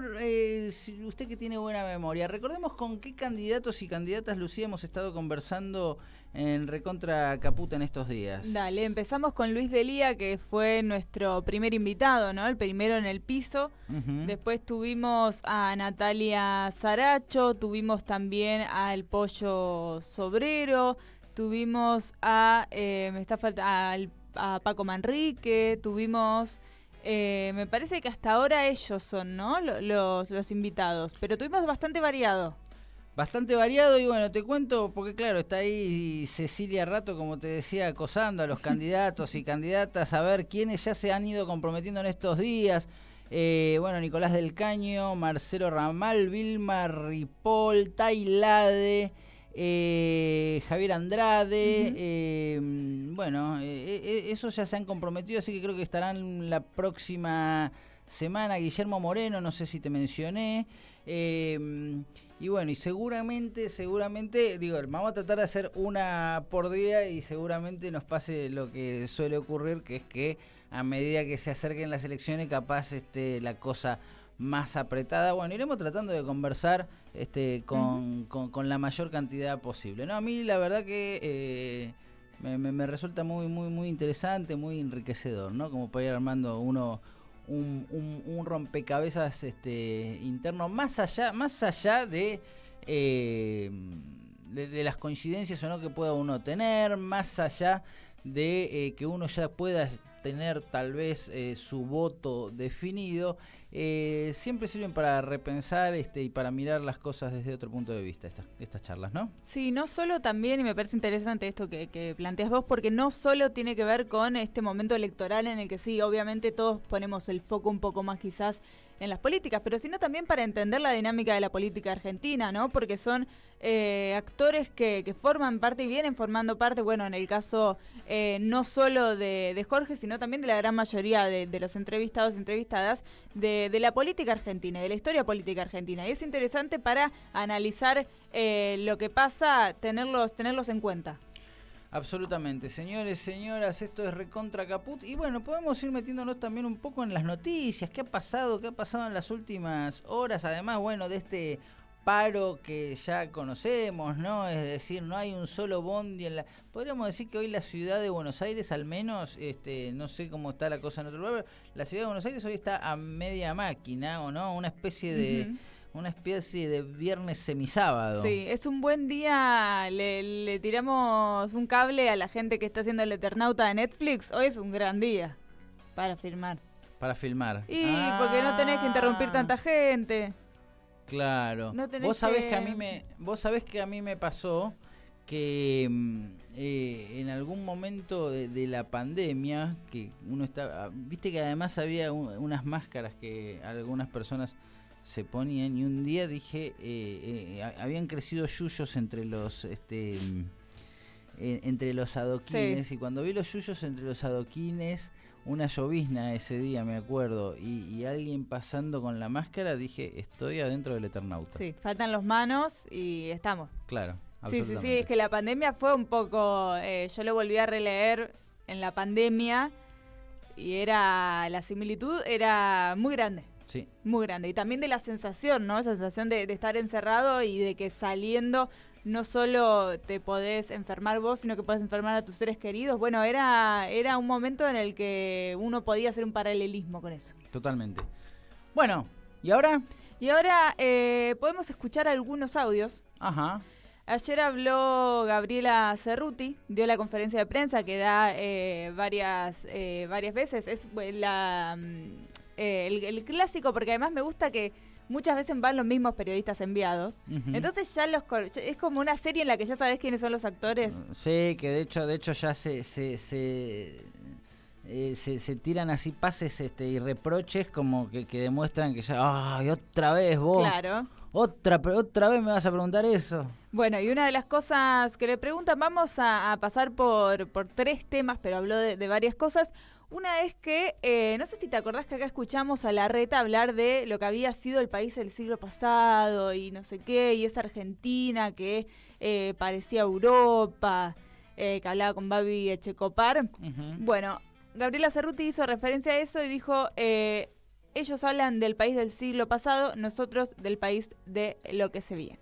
si usted que tiene buena memoria, recordemos con qué candidatos y candidatas, Lucía, hemos estado conversando en Recontra Caput en estos días. Dale, empezamos con Luis Delía, que fue nuestro primer invitado, ¿no? El primero en el piso. Después tuvimos a Natalia Saracho, tuvimos también al Pollo Sobrero, tuvimos a Paco Manrique, tuvimos, me parece que hasta ahora ellos son, ¿no? Los invitados, pero tuvimos bastante variado. Bastante variado y bueno, te cuento, porque claro, está ahí Cecilia Rato, como te decía, acosando a los candidatos y candidatas, a ver quiénes ya se han ido comprometiendo en estos días. Bueno, Nicolás del Caño, Marcelo Ramal, Vilma Ripoll, Tailade, Javier Andrade, bueno, esos ya se han comprometido, así que creo que estarán la próxima semana. Guillermo Moreno, no sé si te mencioné, y bueno, y seguramente, digo, vamos a tratar de hacer una por día y seguramente nos pase lo que suele ocurrir, que es que a medida que se acerquen las elecciones, capaz la cosa más apretada. Bueno, iremos tratando de conversar con la mayor cantidad posible. No, a mí la verdad que me resulta muy interesante, muy enriquecedor, ¿no? Como para ir armando uno un rompecabezas interno, más allá de las coincidencias o no que pueda uno tener, más allá de que uno ya pueda tener tal vez su voto definido, siempre sirven para repensar y para mirar las cosas desde otro punto de vista, estas charlas, ¿no? Sí, no solo también, y me parece interesante esto que planteas vos, porque no solo tiene que ver con este momento electoral en el que sí, obviamente todos ponemos el foco un poco más quizás en las políticas, pero sino también para entender la dinámica de la política argentina, ¿no? Porque son actores que forman parte y vienen formando parte, bueno, en el caso no solo de Jorge, sino también de la gran mayoría de los entrevistados y entrevistadas de la política argentina, de la historia política argentina. Y es interesante para analizar lo que pasa, tenerlos en cuenta. Absolutamente, señores, señoras, esto es Recontra Caput y bueno, podemos ir metiéndonos también un poco en las noticias, qué ha pasado en las últimas horas, además, bueno, de este paro que ya conocemos, ¿no? Es decir, no hay un solo bondi podríamos decir que hoy la ciudad de Buenos Aires, al menos, no sé cómo está la cosa en otro lugar, pero la ciudad de Buenos Aires hoy está a media máquina, ¿o no? Una especie de viernes semisábado. Sí, es un buen día, le tiramos un cable a la gente que está haciendo El Eternauta de Netflix. Hoy es un gran día para filmar. Y porque no tenés que interrumpir tanta gente. Claro. No vos sabés que a mí me pasó que en algún momento de la pandemia, que uno estaba, viste que además había unas máscaras que algunas personas se ponían y un día dije habían crecido yuyos entre los adoquines, sí. Y cuando vi los yuyos entre los adoquines, una llovizna ese día me acuerdo, y alguien pasando con la máscara, dije estoy adentro del Eternauta. Sí, faltan los manos y estamos. Claro, sí, es que la pandemia fue un poco, yo lo volví a releer en la pandemia y la similitud era muy grande. Sí. Muy grande. Y también de la sensación, ¿no? Esa sensación de estar encerrado y de que saliendo no solo te podés enfermar vos, sino que podés enfermar a tus seres queridos. Bueno, era un momento en el que uno podía hacer un paralelismo con eso. Totalmente. Bueno, ¿y ahora? Y ahora podemos escuchar algunos audios. Ajá. Ayer habló Gabriela Cerruti, dio la conferencia de prensa que da varias veces. Es el clásico, porque además me gusta que muchas veces van los mismos periodistas enviados. Uh-huh. Entonces ya es como una serie en la que ya sabes quiénes son los actores. Sí, que de hecho ya se tiran así pases y reproches como que demuestran que ya, ¡ay, otra vez vos! Claro. Otra vez me vas a preguntar eso. Bueno, y una de las cosas que le preguntan, vamos a pasar por 3 temas, pero habló de varias cosas. Una es que, no sé si te acordás que acá escuchamos a Larreta hablar de lo que había sido el país del siglo pasado y no sé qué, y esa Argentina que parecía Europa, que hablaba con Babi Echecopar. Uh-huh. Bueno, Gabriela Cerruti hizo referencia a eso y dijo, ellos hablan del país del siglo pasado, nosotros del país de lo que se viene.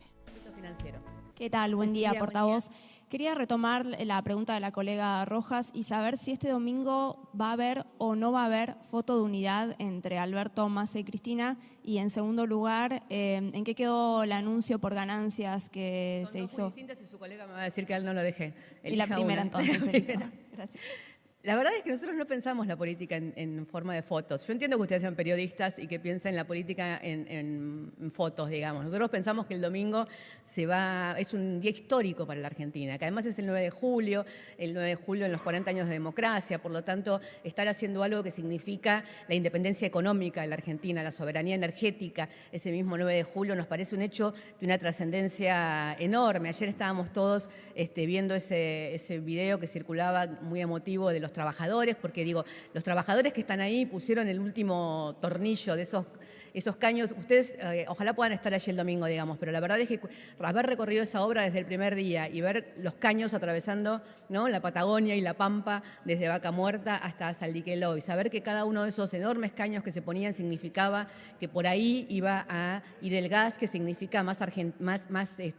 Financiero. ¿Qué tal? Buen día, portavoz. Quería retomar la pregunta de la colega Rojas y saber si este domingo va a haber o no va a haber foto de unidad entre Alberto, Massa y Cristina. Y en segundo lugar, ¿en qué quedó el anuncio por ganancias que se hizo? Son distintas y su colega me va a decir que a él no lo deje. Y la primera entonces. Gracias. La verdad es que nosotros no pensamos la política en forma de fotos. Yo entiendo que ustedes sean periodistas y que piensen la política en fotos, digamos. Nosotros pensamos que el domingo es un día histórico para la Argentina, que además es el 9 de julio en los 40 años de democracia, por lo tanto, estar haciendo algo que significa la independencia económica de la Argentina, la soberanía energética, ese mismo 9 de julio nos parece un hecho de una trascendencia enorme. Ayer estábamos todos viendo ese video que circulaba muy emotivo de los trabajadores, porque digo, los trabajadores que están ahí pusieron el último tornillo de esos caños. Ustedes ojalá puedan estar allí el domingo, digamos, pero la verdad es que haber recorrido esa obra desde el primer día y ver los caños atravesando, ¿no?, la Patagonia y la Pampa desde Vaca Muerta hasta Saldiqueló, y saber que cada uno de esos enormes caños que se ponían significaba que por ahí iba a ir el gas, que significa más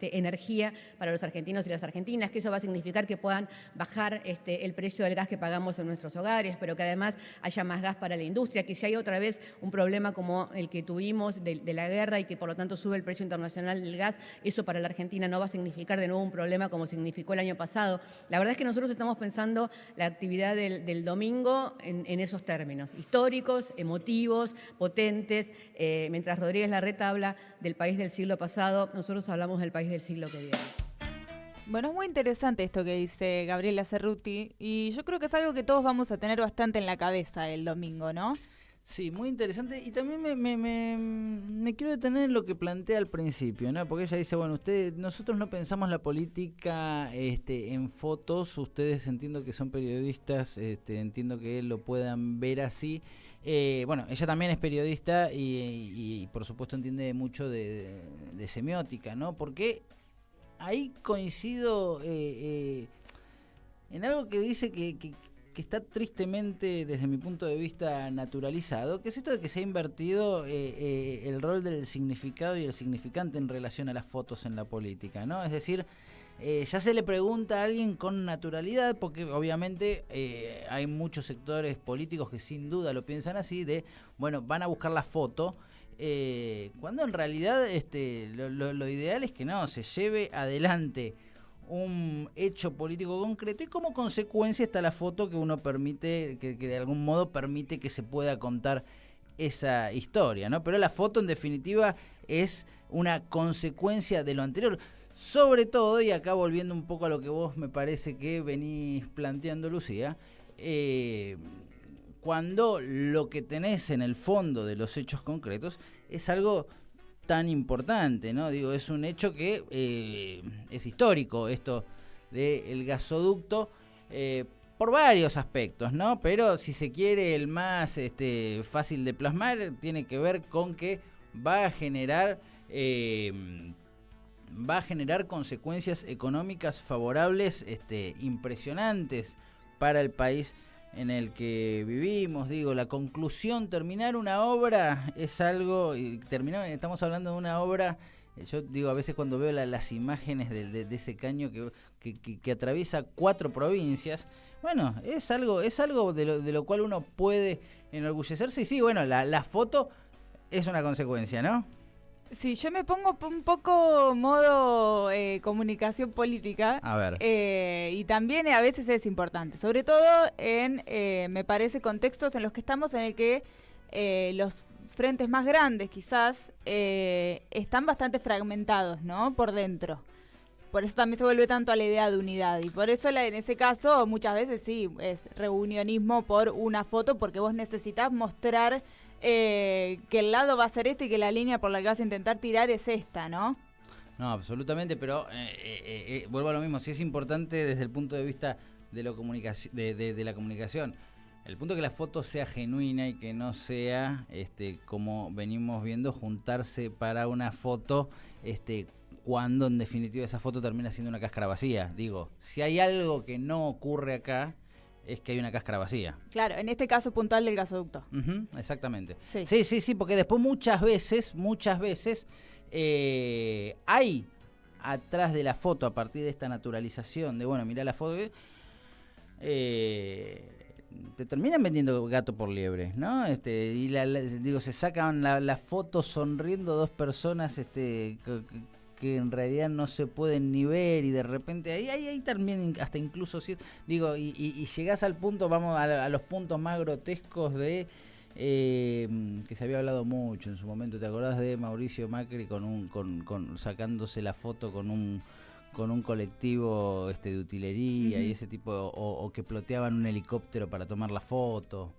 energía para los argentinos y las argentinas, que eso va a significar que puedan bajar el precio del gas que pagamos en nuestros hogares, pero que además haya más gas para la industria, que si hay otra vez un problema como el que tuvimos de la guerra y que por lo tanto sube el precio internacional del gas, eso para la Argentina no va a significar de nuevo un problema como significó el año pasado. La verdad es que nosotros estamos pensando la actividad del domingo en esos términos, históricos, emotivos, potentes. Mientras Rodríguez Larreta habla del país del siglo pasado, nosotros hablamos del país del siglo que viene. Bueno, es muy interesante esto que dice Gabriela Cerruti y yo creo que es algo que todos vamos a tener bastante en la cabeza el domingo, ¿no? Sí, muy interesante. Y también me quiero detener en lo que plantea al principio, ¿no? Porque ella dice, bueno, nosotros no pensamos la política en fotos, ustedes entiendo que son periodistas, entiendo que lo puedan ver así. Bueno, ella también es periodista y por supuesto entiende mucho de semiótica, ¿no? Porque ahí coincido en algo que dice que está tristemente, desde mi punto de vista, naturalizado, que es esto de que se ha invertido el rol del significado y el significante en relación a las fotos en la política, ¿no? Es decir, ya se le pregunta a alguien con naturalidad, porque obviamente hay muchos sectores políticos que sin duda lo piensan así, bueno, van a buscar la foto, cuando en realidad lo ideal es que no, se lleve adelante un hecho político concreto y como consecuencia está la foto que uno permite, que de algún modo permite que se pueda contar esa historia, ¿no? Pero la foto en definitiva es una consecuencia de lo anterior. Sobre todo, y acá volviendo un poco a lo que vos me parece que venís planteando, Lucía, cuando lo que tenés en el fondo de los hechos concretos es algo tan importante, ¿no? Digo, es un hecho que es histórico, esto del gasoducto, por varios aspectos, ¿no? Pero si se quiere el más fácil de plasmar, tiene que ver con que va a generar consecuencias económicas favorables impresionantes para el país en el que vivimos. Digo, la conclusión, terminar una obra es algo, estamos hablando de una obra, yo digo, a veces cuando veo las imágenes de ese caño que atraviesa 4 provincias, bueno, es algo de lo cual uno puede enorgullecerse, y sí, bueno, la foto es una consecuencia, ¿no? Sí, yo me pongo un poco modo comunicación política. A ver. Y también a veces es importante, sobre todo en, me parece, contextos en los que estamos, en el que los frentes más grandes quizás están bastante fragmentados, ¿no? Por dentro. Por eso también se vuelve tanto a la idea de unidad. Y por eso en ese caso muchas veces sí, es reunionismo por una foto, porque vos necesitas mostrar que el lado va a ser este y que la línea por la que vas a intentar tirar es esta, ¿no? No, absolutamente, pero vuelvo a lo mismo, si es importante desde el punto de vista de la comunicación, el punto que la foto sea genuina y que no sea, como venimos viendo, juntarse para una foto, cuando en definitiva esa foto termina siendo una cáscara vacía. Digo, si hay algo que no ocurre acá, es que hay una cáscara vacía. Claro, en este caso puntual del gasoducto. Exactamente. Sí, porque después muchas veces hay atrás de la foto, a partir de esta naturalización de, bueno, mirá la foto, te terminan vendiendo gato por liebre, ¿no? Y digo, se sacan la foto sonriendo 2 personas que en realidad no se pueden ni ver, y de repente ahí también hasta incluso digo, y llegás al punto, vamos a los puntos más grotescos de que se había hablado mucho en su momento. ¿Te acordás de Mauricio Macri con sacándose la foto con un colectivo de utilería y ese tipo, o que ploteaban un helicóptero para tomar la foto?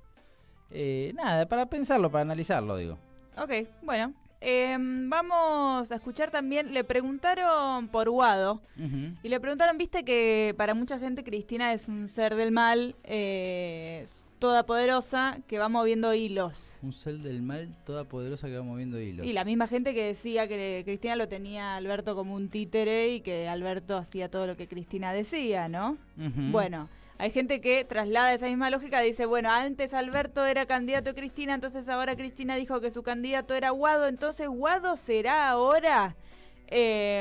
Nada, para pensarlo, para analizarlo, digo. Ok, bueno. Vamos a escuchar también, le preguntaron por Guado, y le preguntaron, viste que para mucha gente Cristina es un ser del mal, todopoderosa, que va moviendo hilos. Un ser del mal, todopoderosa, que va moviendo hilos. Y la misma gente que decía que Cristina lo tenía a Alberto como un títere y que Alberto hacía todo lo que Cristina decía, ¿no? Bueno, hay gente que traslada esa misma lógica, dice, bueno, antes Alberto era candidato a Cristina, entonces ahora Cristina dijo que su candidato era Guado, entonces Guado será ahora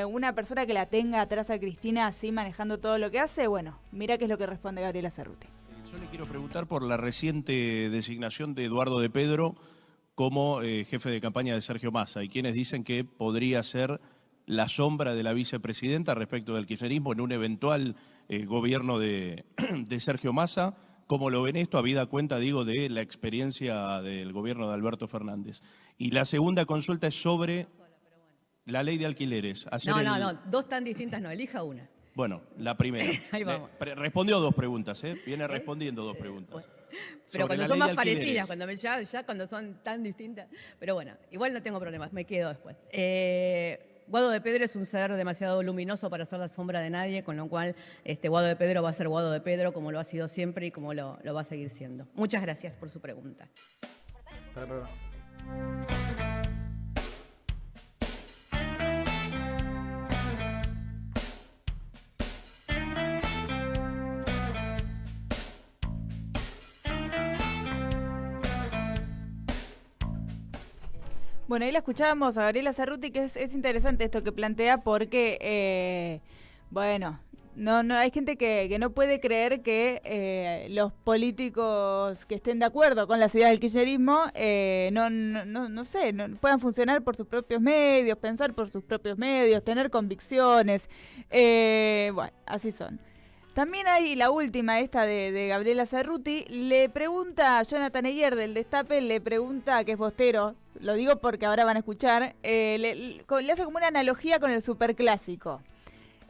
una persona que la tenga atrás a Cristina así manejando todo lo que hace. Bueno, mira qué es lo que responde Gabriela Cerruti. Yo le quiero preguntar por la reciente designación de Eduardo de Pedro como jefe de campaña de Sergio Massa, y quienes dicen que podría ser la sombra de la vicepresidenta respecto del kirchnerismo en un eventual gobierno de Sergio Massa. ¿Cómo lo ven esto, habida cuenta, digo, de la experiencia del gobierno de Alberto Fernández? Y la segunda consulta es sobre la ley de alquileres. No, 2 tan distintas no, elija una. Bueno, la primera. Ahí vamos. Respondió 2 preguntas, ¿eh? Viene respondiendo 2 preguntas. Pero Sobre cuando la son ley más de alquileres. parecidas, cuando son tan distintas. Pero bueno, igual no tengo problemas, me quedo después. Guado de Pedro es un ser demasiado luminoso para ser la sombra de nadie, con lo cual Guado de Pedro va a ser Guado de Pedro como lo ha sido siempre y como lo va a seguir siendo. Muchas gracias por su pregunta. Bueno, ahí la escuchábamos a Gabriela Cerruti, que es interesante esto que plantea porque, no hay gente que no puede creer que los políticos que estén de acuerdo con las ideas del kirchnerismo no puedan funcionar por sus propios medios, pensar por sus propios medios, tener convicciones. Así son. También hay la última, esta de Gabriela Cerruti, le pregunta a Jonathan Eguier del Destape, le pregunta, que es bostero, lo digo porque ahora van a escuchar, le hace como una analogía con el superclásico.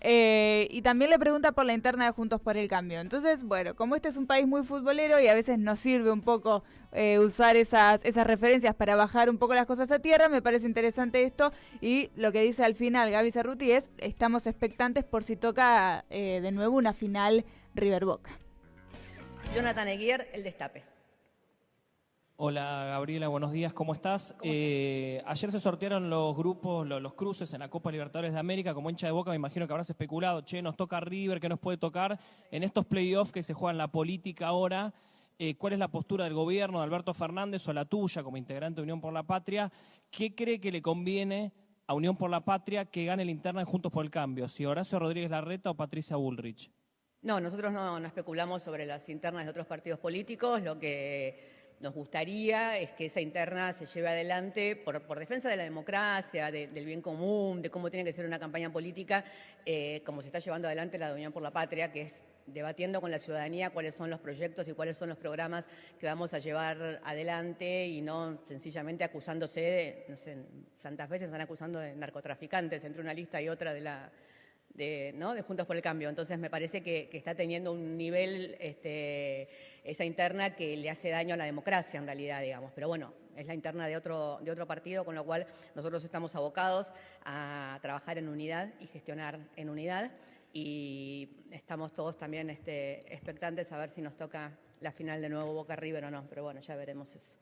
Y también le pregunta por la interna de Juntos por el Cambio. Entonces, bueno, como este es un país muy futbolero y a veces nos sirve un poco usar esas referencias para bajar un poco las cosas a tierra, me parece interesante esto. Y lo que dice al final Gaby Cerruti es, estamos expectantes por si toca de nuevo una final River Boca. Jonathan Eguier, el Destape. Hola Gabriela, buenos días, ¿cómo estás? Ayer se sortearon los grupos, los cruces en la Copa Libertadores de América. Como hincha de Boca me imagino que habrás especulado, nos toca River, ¿qué nos puede tocar? En estos playoffs que se juegan la política ahora, ¿cuál es la postura del gobierno de Alberto Fernández o la tuya como integrante de Unión por la Patria? ¿Qué cree que le conviene a Unión por la Patria que gane la interna de Juntos por el Cambio? ¿Si Horacio Rodríguez Larreta o Patricia Bullrich? No, nosotros no especulamos sobre las internas de otros partidos políticos. Lo que nos gustaría es que esa interna se lleve adelante por defensa de la democracia, del bien común, de cómo tiene que ser una campaña política, como se está llevando adelante la de Unión por la Patria, que es debatiendo con la ciudadanía cuáles son los proyectos y cuáles son los programas que vamos a llevar adelante y no sencillamente acusándose de, no sé, en Santa Fe se están acusando de narcotraficantes entre una lista y otra de Juntos por el Cambio. Entonces me parece que está teniendo un nivel esa interna que le hace daño a la democracia en realidad, digamos. Pero bueno, es la interna de otro partido, con lo cual nosotros estamos abocados a trabajar en unidad y gestionar en unidad. Y estamos todos también expectantes a ver si nos toca la final de nuevo Boca River o no. Pero bueno, ya veremos eso.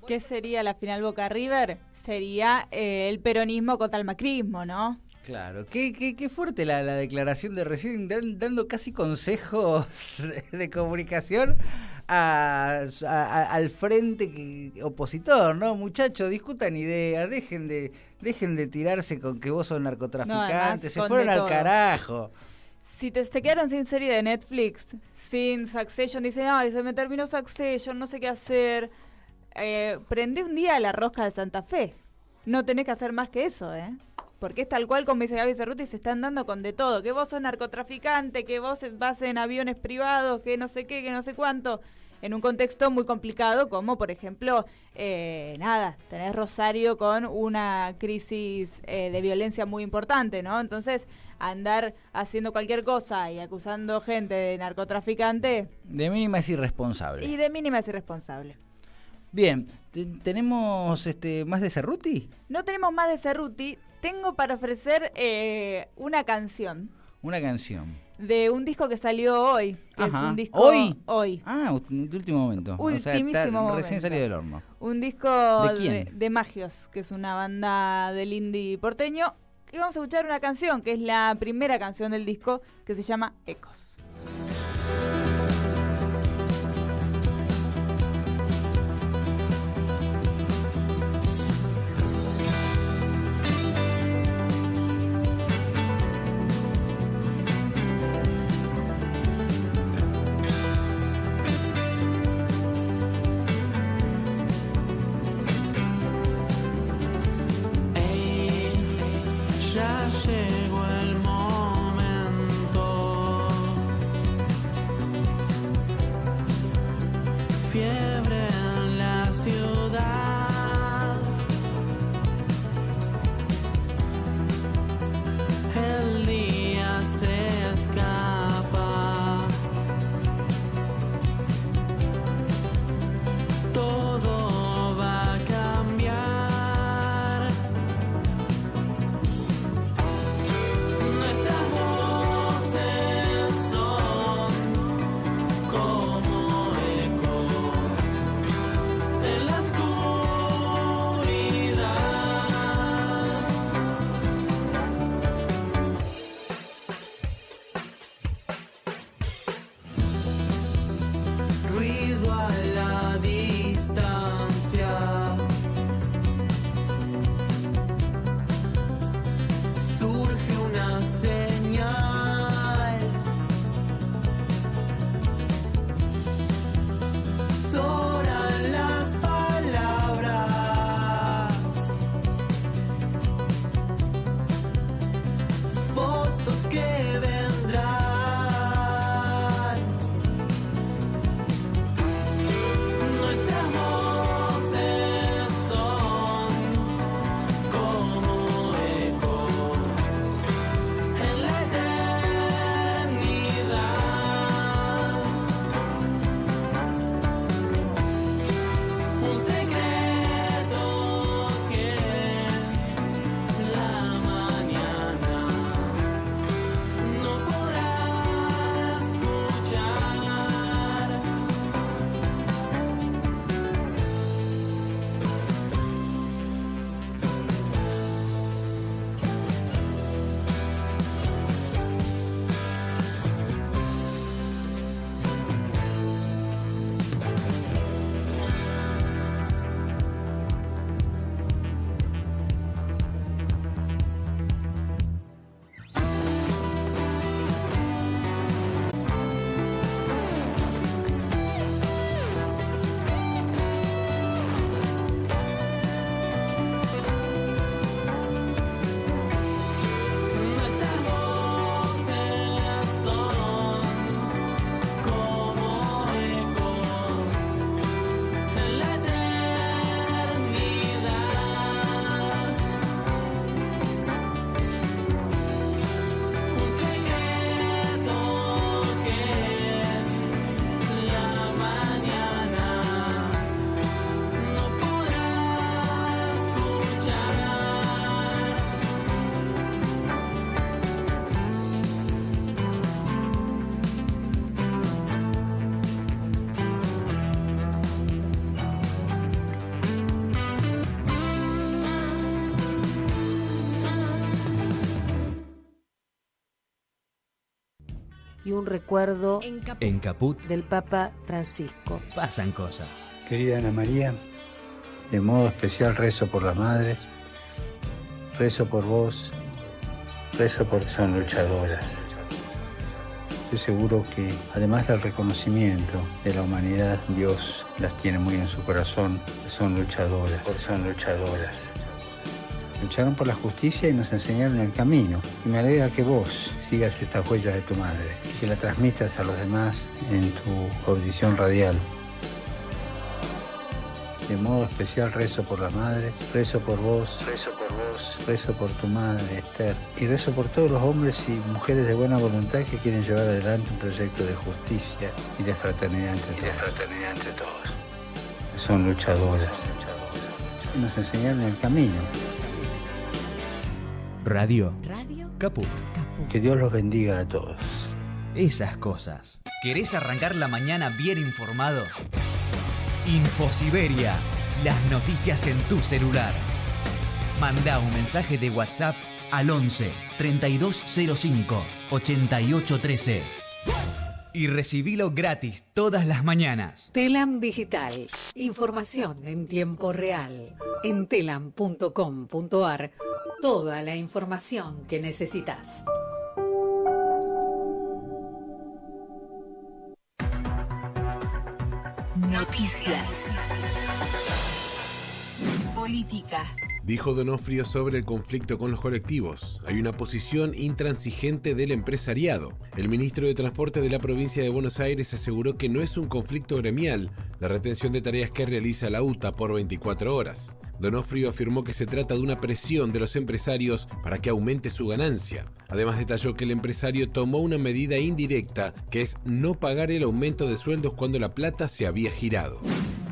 ¿Qué sería la final Boca River? Sería el peronismo contra el macrismo, ¿no? Claro, qué fuerte la declaración de recién, dando casi consejos de comunicación al frente opositor, ¿no? Muchachos, discutan ideas, dejen de tirarse con que vos sos narcotraficante, se fueron al carajo. Si se quedaron sin serie de Netflix, sin Succession, dicen, ay, se me terminó Succession, no sé qué hacer, prendé un día la rosca de Santa Fe, no tenés que hacer más que eso, porque es tal cual como dice Gaby Cerruti, se están dando con de todo, que vos sos narcotraficante, que vos vas en aviones privados, que no sé qué, que no sé cuánto, en un contexto muy complicado como, por ejemplo, tenés Rosario con una crisis de violencia muy importante, ¿no? Entonces, andar haciendo cualquier cosa y acusando gente de narcotraficante... De mínima es irresponsable. Y de mínima es irresponsable. Bien, ¿tenemos más de Cerruti? No tenemos más de Cerruti. Tengo para ofrecer una canción. Una canción. De un disco que salió hoy. Que es un disco ¿Hoy? Ah, de último momento. Ultimísimo momento. Recién salido del horno. Un disco ¿De quién? De Magios, que es una banda del indie porteño. Y vamos a escuchar una canción, que es la primera canción del disco, que se llama Ecos. Ya llegó el momento, fiebre en la ciudad, el día y un recuerdo En Caput del Papa Francisco. pasan cosas. Querida Ana María, de modo especial rezo por las madres, rezo por vos, rezo porque son luchadoras. Estoy seguro que, además del reconocimiento de la humanidad, Dios las tiene muy en su corazón, son luchadoras, son luchadoras. Lucharon por la justicia y nos enseñaron el camino. Y me alegra que vos sigas estas huellas de tu madre y que la transmitas a los demás en tu audición radial. De modo especial rezo por la madre, rezo por vos, rezo por tu madre, Esther, y rezo por todos los hombres y mujeres de buena voluntad que quieren llevar adelante un proyecto de justicia y de fraternidad entre todos. Son luchadoras. Nos enseñaron el camino. Radio Caput. Que Dios los bendiga a todos. Esas cosas. ¿Querés arrancar la mañana bien informado? Infosiberia. Las noticias en tu celular. Manda un mensaje de WhatsApp al 11 3205 8813 y recibilo gratis todas las mañanas. Telam Digital. Información en tiempo real. En telam.com.ar. Toda la información que necesitas. Noticias. Política. Dijo Donofrio sobre el conflicto con los colectivos. Hay una posición intransigente del empresariado. El ministro de Transporte de la provincia de Buenos Aires aseguró que no es un conflicto gremial la retención de tareas que realiza la UTA por 24 horas. Donofrio afirmó que se trata de una presión de los empresarios para que aumente su ganancia. Además detalló que el empresario tomó una medida indirecta, que es no pagar el aumento de sueldos cuando la plata se había girado.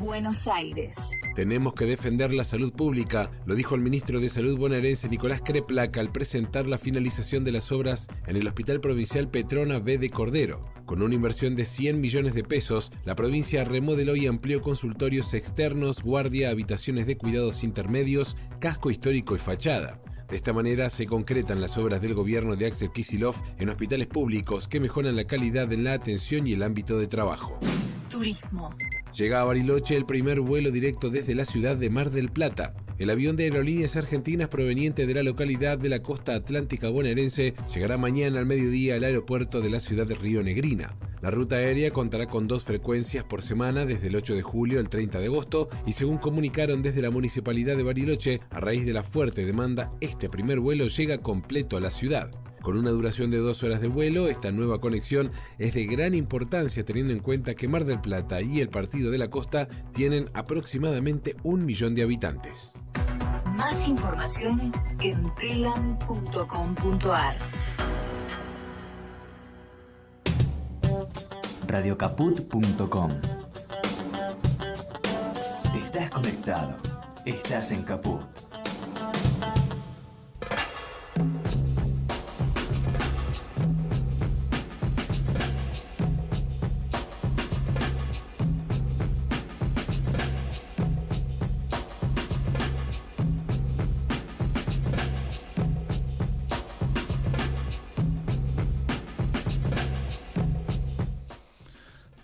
Buenos Aires. Tenemos que defender la salud pública, lo dijo el ministro de Salud bonaerense Nicolás Creplaca al presentar la finalización de las obras en el Hospital Provincial Petrona B de Cordero. Con una inversión de 100 millones de pesos, la provincia remodeló y amplió consultorios externos, guardia, habitaciones de cuidados intermedios, casco histórico y fachada. De esta manera se concretan las obras del gobierno de Axel Kicillof en hospitales públicos que mejoran la calidad en la atención y el ámbito de trabajo. Turismo. Llega a Bariloche el primer vuelo directo desde la ciudad de Mar del Plata. El avión de Aerolíneas Argentinas proveniente de la localidad de la costa atlántica bonaerense llegará mañana al mediodía al aeropuerto de la ciudad de Río Negrina. La ruta aérea contará con 2 frecuencias por semana desde el 8 de julio al 30 de agosto y según comunicaron desde la Municipalidad de Bariloche, a raíz de la fuerte demanda, este primer vuelo llega completo a la ciudad. Con una duración de 2 horas de vuelo, esta nueva conexión es de gran importancia teniendo en cuenta que Mar del Plata y el Partido de la Costa tienen aproximadamente 1 millón de habitantes. Más información en telam.com.ar. Radiocaput.com. Estás conectado. Estás en Caput.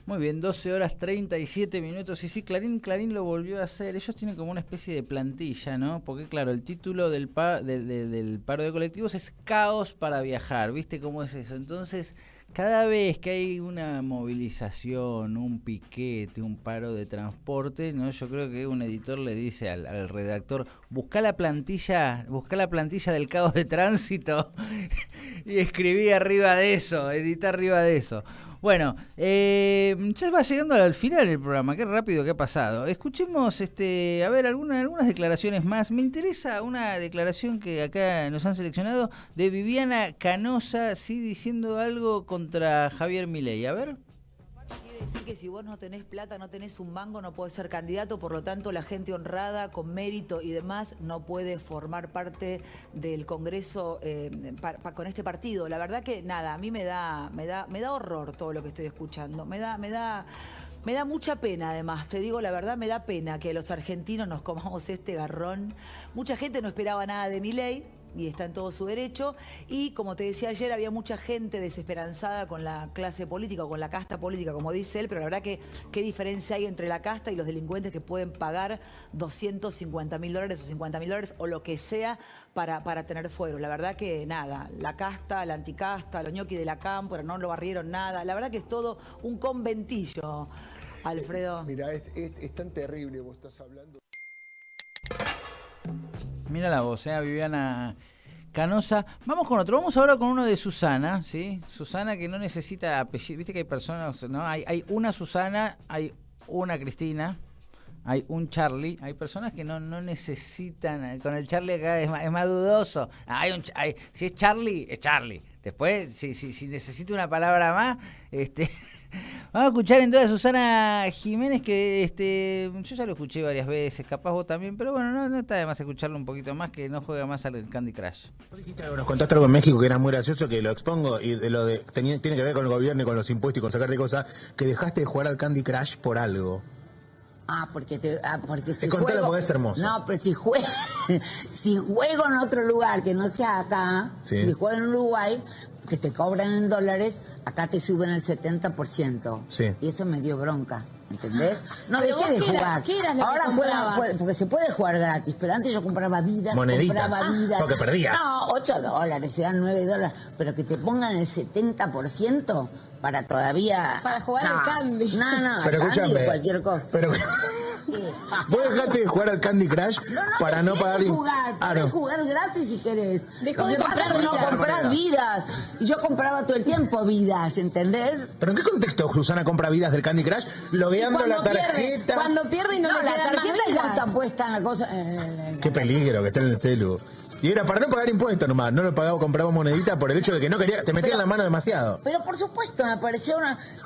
Muy bien, 12 horas 37 minutos. Y sí, Clarín lo volvió a hacer. Ellos tienen como una especie de plantilla, ¿no? Porque claro, el título del paro de colectivos es Caos para viajar. ¿Viste cómo es eso? Entonces, cada vez que hay una movilización, un piquete, un paro de transporte, ¿no? Yo creo que un editor le dice al redactor, busca la plantilla del caos de tránsito y escribí arriba de eso, edita arriba de eso. Bueno, ya va llegando al final del programa, qué rápido que ha pasado. Escuchemos, a ver, algunas declaraciones más. Me interesa una declaración que acá nos han seleccionado de Viviana Canosa, sí, diciendo algo contra Javier Milei. A ver. Quiere decir que si vos no tenés plata, no tenés un mango, no podés ser candidato, por lo tanto la gente honrada, con mérito y demás, no puede formar parte del Congreso con este partido. La verdad que nada, a mí me da horror todo lo que estoy escuchando. Me da mucha pena, además, te digo la verdad, me da pena que los argentinos nos comamos este garrón. Mucha gente no esperaba nada de Milei. y está en todo su derecho. Y como te decía ayer, había mucha gente desesperanzada con la clase política o con la casta política, como dice él, pero la verdad que qué diferencia hay entre la casta y los delincuentes que pueden pagar $250.000 o $50.000 o lo que sea para tener fuero. La verdad que nada, la casta, la anticasta, los ñoquis de la cámpora, no lo barrieron nada. La verdad que es todo un conventillo, Alfredo. Mira, es tan terrible, vos estás hablando. Mira la voz, Viviana Canosa. Vamos con otro, vamos ahora con uno de Susana, ¿sí? Susana que no necesita apellido, viste que hay personas, ¿no? Hay una Susana, hay una Cristina, hay un Charlie, hay personas que no necesitan, con el Charlie acá es más dudoso. Si es Charlie, es Charlie. Después, si necesita una palabra más, vamos a escuchar entonces a Susana Jiménez, que yo ya lo escuché varias veces, capaz vos también, pero bueno, no está de más escucharlo un poquito más, que no juega más al Candy Crush. Nos contaste algo en México que era muy gracioso, que lo expongo, y tiene que ver con el gobierno y con los impuestos y con sacarte cosas, que dejaste de jugar al Candy Crush por algo. Porque si contalo juego, porque es hermoso. No, pero si juego en otro lugar que no sea acá, si juego en Uruguay, que te cobran en dólares, acá te suben el 70%. Sí. Y eso me dio bronca, ¿entendés? No Pero dejé de vos, jugar. ¿qué eras lo que ahora comprabas? porque se puede jugar gratis, pero antes yo compraba vidas, moneditas, compraba vidas. porque perdías. No, $8, sean $9, pero que te pongan el 70% para todavía... Para jugar al Candy. No, pero al Candy escúchame, o cualquier cosa. Pero... ¿Vos dejaste de jugar al Candy Crush para no pagar? Podés jugar gratis si querés. Dejó de comprar vidas. No comprar vidas. Y yo compraba todo el tiempo vidas, ¿entendés? ¿Pero en qué contexto Susana compra vidas del Candy Crush? Logueando la tarjeta. Cuando pierde y no le la quedan tarjeta más ya vidas. está puesta en la cosa. Qué peligro que está en el celu. Y era para no pagar impuestos nomás. No lo pagaba, compraba monedita por el hecho de que no quería. Te metían la mano demasiado. Pero por supuesto, me pareció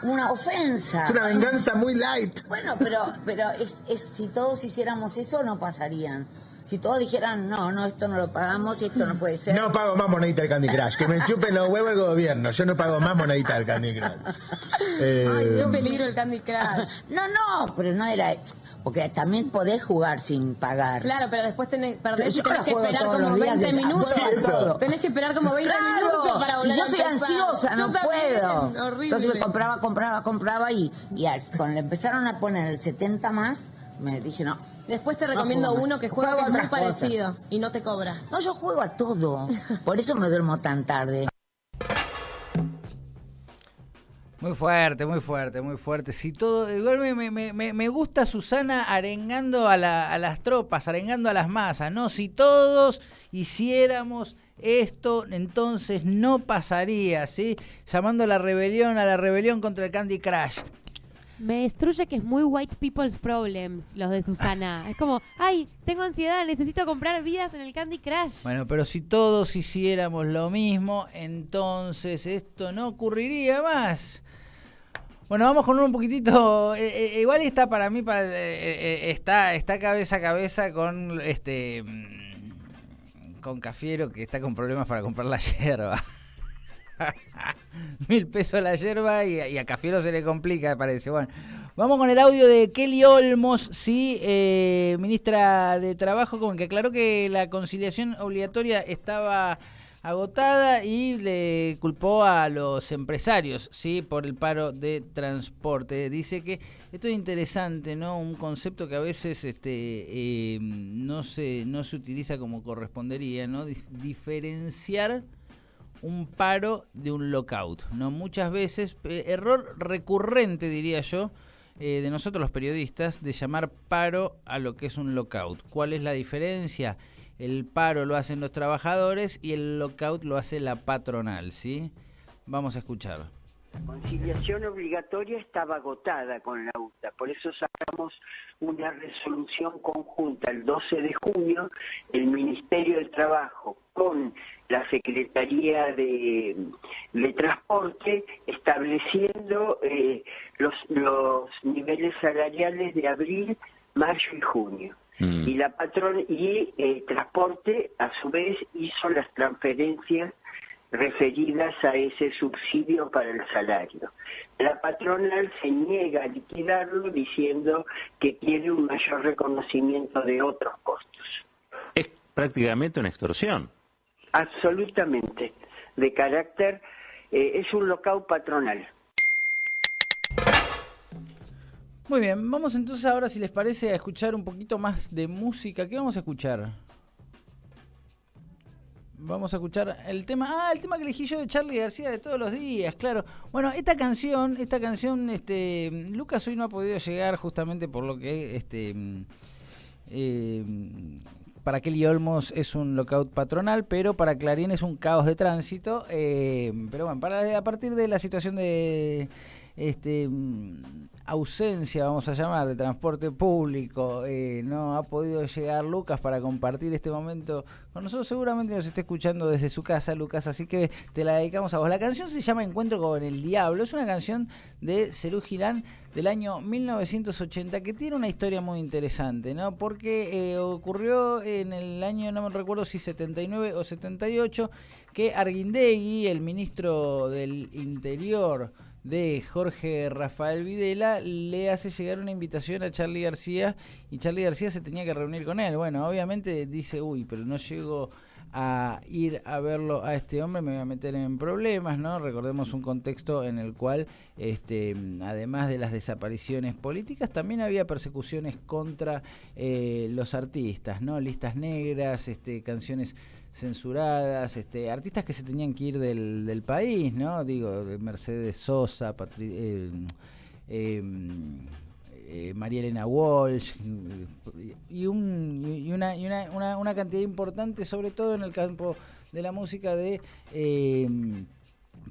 una ofensa. Es una venganza muy light. Bueno, pero si todos hiciéramos eso, no pasarían. Si todos dijeran, no, esto no lo pagamos y esto no puede ser. No pago más monedita del Candy Crush. Que me chupen los huevos el gobierno. Yo no pago más monedita del Candy Crush. Ay, qué peligro el Candy Crush. No, pero no era... Porque también podés jugar sin pagar. Claro, pero después tenés que esperar todos como los días 20 minutos. Tenés que esperar como 20 minutos para volver y yo a soy empezar. ansiosa, Yo no también, puedo. horrible. Entonces me compraba y cuando le empezaron a poner el 70 más, me dije no. Después te recomiendo uno que juega que es muy parecido y no te cobra. No, yo juego a todo. Por eso me duermo tan tarde. Muy fuerte, muy fuerte, muy fuerte. Si todo, igual me gusta Susana arengando a las tropas, arengando a las masas, ¿no? Si todos hiciéramos esto, entonces no pasaría, ¿sí? Llamando a la rebelión contra el Candy Crush. Me destruye que es muy white people's problems los de Susana. Es como, ay, tengo ansiedad, necesito comprar vidas en el Candy Crush. Bueno, pero si todos hiciéramos lo mismo, entonces esto no ocurriría más. Bueno, vamos con un poquitito, igual está para mí, está cabeza a cabeza con con Cafiero, que está con problemas para comprar la yerba. 1.000 pesos la yerba y a Cafiero se le complica, parece. Bueno, vamos con el audio de Kelly Olmos, sí, ministra de Trabajo, con que aclaró que la conciliación obligatoria estaba agotada y le culpó a los empresarios, sí, por el paro de transporte. Dice que esto es interesante, ¿no? Un concepto que a veces no se utiliza como correspondería, ¿no? Diferenciar un paro de un lockout, ¿no? Muchas veces, error recurrente, diría yo, de nosotros los periodistas, de llamar paro a lo que es un lockout. ¿Cuál es la diferencia? El paro lo hacen los trabajadores y el lockout lo hace la patronal, ¿sí? Vamos a escuchar. La conciliación obligatoria estaba agotada con la UTA, por eso sacamos una resolución conjunta el 12 de junio, el Ministerio del Trabajo con la Secretaría de Transporte, estableciendo los niveles salariales de abril, mayo y junio. Y la Transporte, a su vez, hizo las transferencias referidas a ese subsidio para el salario. La patronal se niega a liquidarlo diciendo que quiere un mayor reconocimiento de otros costos. Es prácticamente una extorsión. absolutamente de carácter, es un lockout patronal. Muy bien, vamos entonces ahora, si les parece, a escuchar un poquito más de música. ¿Qué vamos a escuchar? Vamos a escuchar el tema que elegí yo de Charly García de Todos los Días, claro. Bueno, esta canción, Lucas hoy no ha podido llegar justamente por lo que para Kelly Olmos es un lockout patronal, pero para Clarín es un caos de tránsito. Pero bueno, a partir de la situación de ausencia, vamos a llamar, de transporte público, no ha podido llegar Lucas para compartir este momento con nosotros. Seguramente nos esté escuchando desde su casa, Lucas, así que te la dedicamos a vos. La canción se llama Encuentro con el Diablo, es una canción de Serú Girán del año 1980 que tiene una historia muy interesante, ¿no? Porque ocurrió en el año, no me recuerdo si 79 o 78, que Arguindegui, el ministro del Interior de Jorge Rafael Videla, le hace llegar una invitación a Charly García y Charly García se tenía que reunir con él. Bueno, obviamente dice, pero no llego a ir a verlo a este hombre, me voy a meter en problemas, ¿no? Recordemos un contexto en el cual, además de las desapariciones políticas, también había persecuciones contra los artistas, ¿no? Listas negras, canciones censuradas, artistas que se tenían que ir del país, ¿no? Digo, Mercedes Sosa, María Elena Walsh y una cantidad importante, sobre todo en el campo de la música, de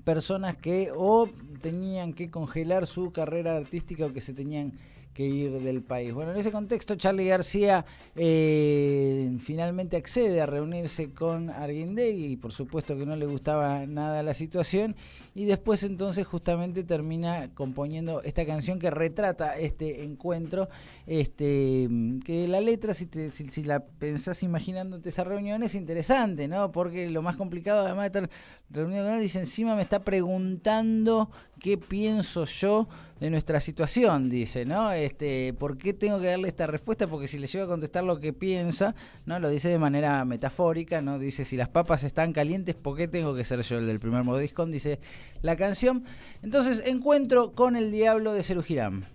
personas que o tenían que congelar su carrera artística o que se tenían que ir del país. Bueno, en ese contexto Charly García finalmente accede a reunirse con Arguindegui y por supuesto que no le gustaba nada la situación, y después entonces justamente termina componiendo esta canción que retrata este encuentro, que la letra, si la pensás imaginándote esa reunión, es interesante, ¿no? Porque lo más complicado, además de estar reunido con él, dice, encima me está preguntando qué pienso yo de nuestra situación, dice, ¿no? ¿Por qué tengo que darle esta respuesta? Porque si le llego a contestar lo que piensa, ¿no? Lo dice de manera metafórica, ¿no? Dice, si las papas están calientes, ¿por qué tengo que ser yo el del primer mordiscón? Dice la canción. Entonces, Encuentro con el Diablo de Serú Girán.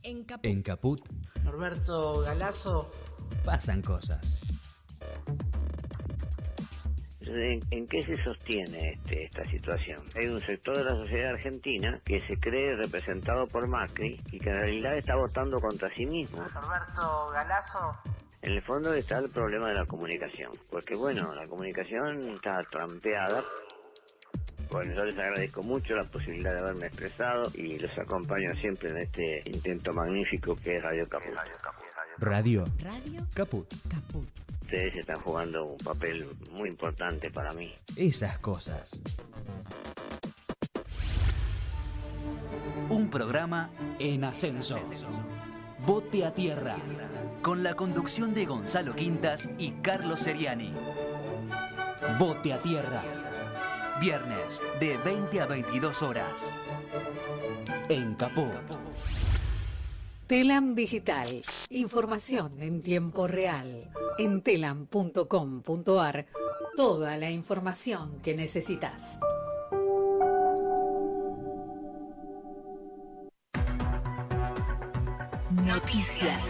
En Caput Norberto Galazo. pasan cosas. ¿En qué se sostiene esta situación? Hay un sector de la sociedad argentina que se cree representado por Macri y que en realidad está votando contra sí mismo. Norberto Galazo. En el fondo está el problema de la comunicación, porque bueno, la comunicación está trampeada. Bueno, yo les agradezco mucho la posibilidad de haberme expresado y los acompaño siempre en este intento magnífico que es Radio Caput. Radio Caput. Ustedes están jugando un papel muy importante para mí. Esas cosas. Un programa en ascenso. Bote a tierra. Con la conducción de Gonzalo Quintas y Carlos Seriani. Bote a tierra. Viernes de 20 a 22 horas. En Caput. Telam Digital. Información en tiempo real. En telam.com.ar. Toda la información que necesitas. Noticias.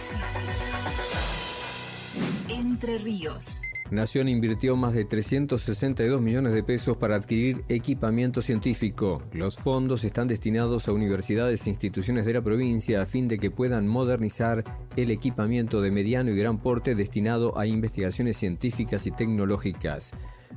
Entre Ríos. Nación invirtió más de 362 millones de pesos para adquirir equipamiento científico. Los fondos están destinados a universidades e instituciones de la provincia a fin de que puedan modernizar el equipamiento de mediano y gran porte destinado a investigaciones científicas y tecnológicas.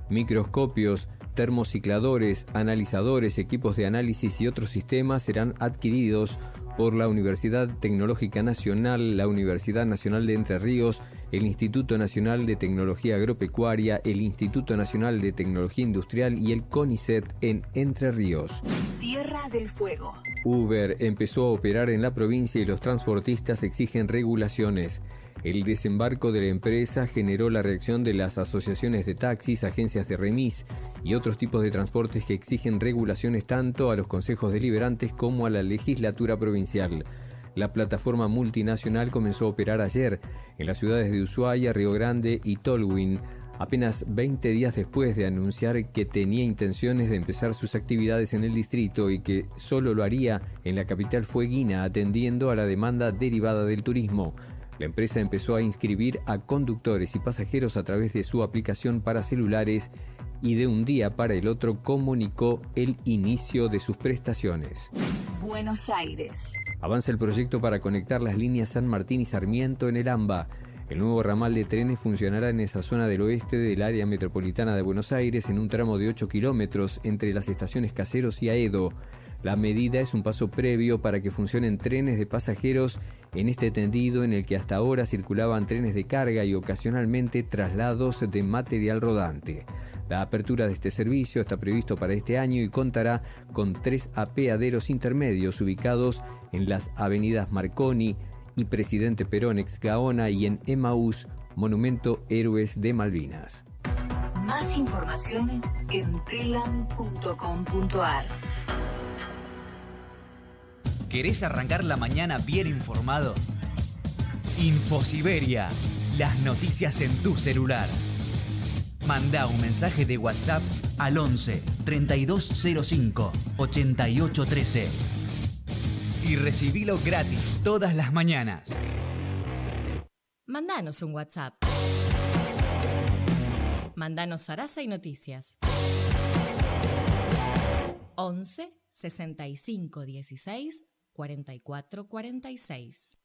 Microscopios, termocicladores, analizadores, equipos de análisis y otros sistemas serán adquiridos por la Universidad Tecnológica Nacional, la Universidad Nacional de Entre Ríos, el Instituto Nacional de Tecnología Agropecuaria, el Instituto Nacional de Tecnología Industrial y el CONICET en Entre Ríos. Tierra del Fuego. Uber empezó a operar en la provincia y los transportistas exigen regulaciones. El desembarco de la empresa generó la reacción de las asociaciones de taxis, agencias de remis y otros tipos de transportes que exigen regulaciones tanto a los consejos deliberantes como a la legislatura provincial. La plataforma multinacional comenzó a operar ayer en las ciudades de Ushuaia, Río Grande y Tolwyn, apenas 20 días después de anunciar que tenía intenciones de empezar sus actividades en el distrito y que solo lo haría en la capital fueguina atendiendo a la demanda derivada del turismo. La empresa empezó a inscribir a conductores y pasajeros a través de su aplicación para celulares y de un día para el otro comunicó el inicio de sus prestaciones. Buenos Aires. Avanza el proyecto para conectar las líneas San Martín y Sarmiento en el AMBA. El nuevo ramal de trenes funcionará en esa zona del oeste del área metropolitana de Buenos Aires en un tramo de 8 kilómetros entre las estaciones Caseros y Aedo. La medida es un paso previo para que funcionen trenes de pasajeros en este tendido en el que hasta ahora circulaban trenes de carga y ocasionalmente traslados de material rodante. La apertura de este servicio está previsto para este año y contará con 3 apeaderos intermedios ubicados en las avenidas Marconi y Presidente Perón ex Gaona y en Emaús, Monumento Héroes de Malvinas. Más información en telam.com.ar. ¿Querés arrancar la mañana bien informado? Infosiberia, las noticias en tu celular. Mandá un mensaje de WhatsApp al 11 3205 8813 y recibilo gratis todas las mañanas. Mandanos un WhatsApp. Mandanos Sarasa y Noticias. 11 65 16 44 46.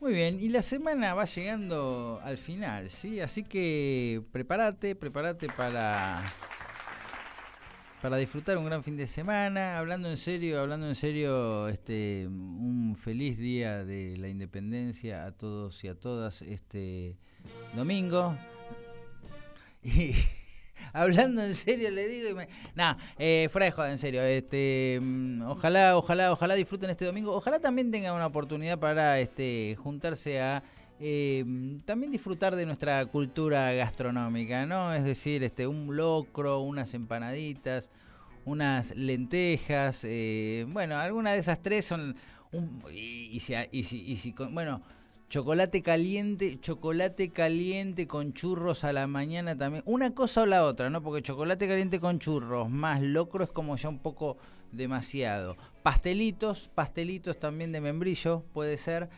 Muy bien, y la semana va llegando al final, ¿sí? Así que prepárate para disfrutar un gran fin de semana. Hablando en serio, un feliz día de la independencia a todos y a todas este domingo. Y hablando en serio le digo, fuera de joda, en serio, ojalá disfruten este domingo. Ojalá también tengan una oportunidad para juntarse a también disfrutar de nuestra cultura gastronómica, ¿no? Es decir, un locro, unas empanaditas, unas lentejas, alguna de esas tres son chocolate caliente con churros a la mañana también. Una cosa o la otra, ¿no? Porque chocolate caliente con churros más locro es como ya un poco demasiado. Pastelitos también de membrillo, puede ser.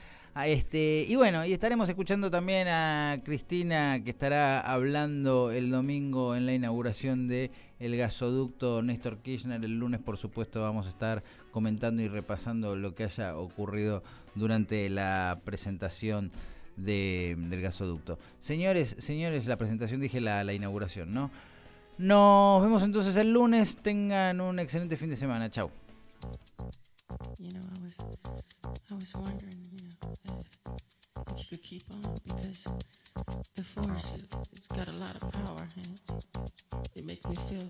Y bueno, y estaremos escuchando también a Cristina, que estará hablando el domingo en la inauguración de el gasoducto Néstor Kirchner. El lunes, por supuesto, vamos a estar comentando y repasando lo que haya ocurrido durante la presentación del gasoducto. Señores, la presentación, dije la inauguración, ¿no? Nos vemos entonces el lunes. Tengan un excelente fin de semana. Chau. You know, I was wondering, you know, if you could keep on, because the force, it's got a lot of power, and it makes me feel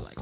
like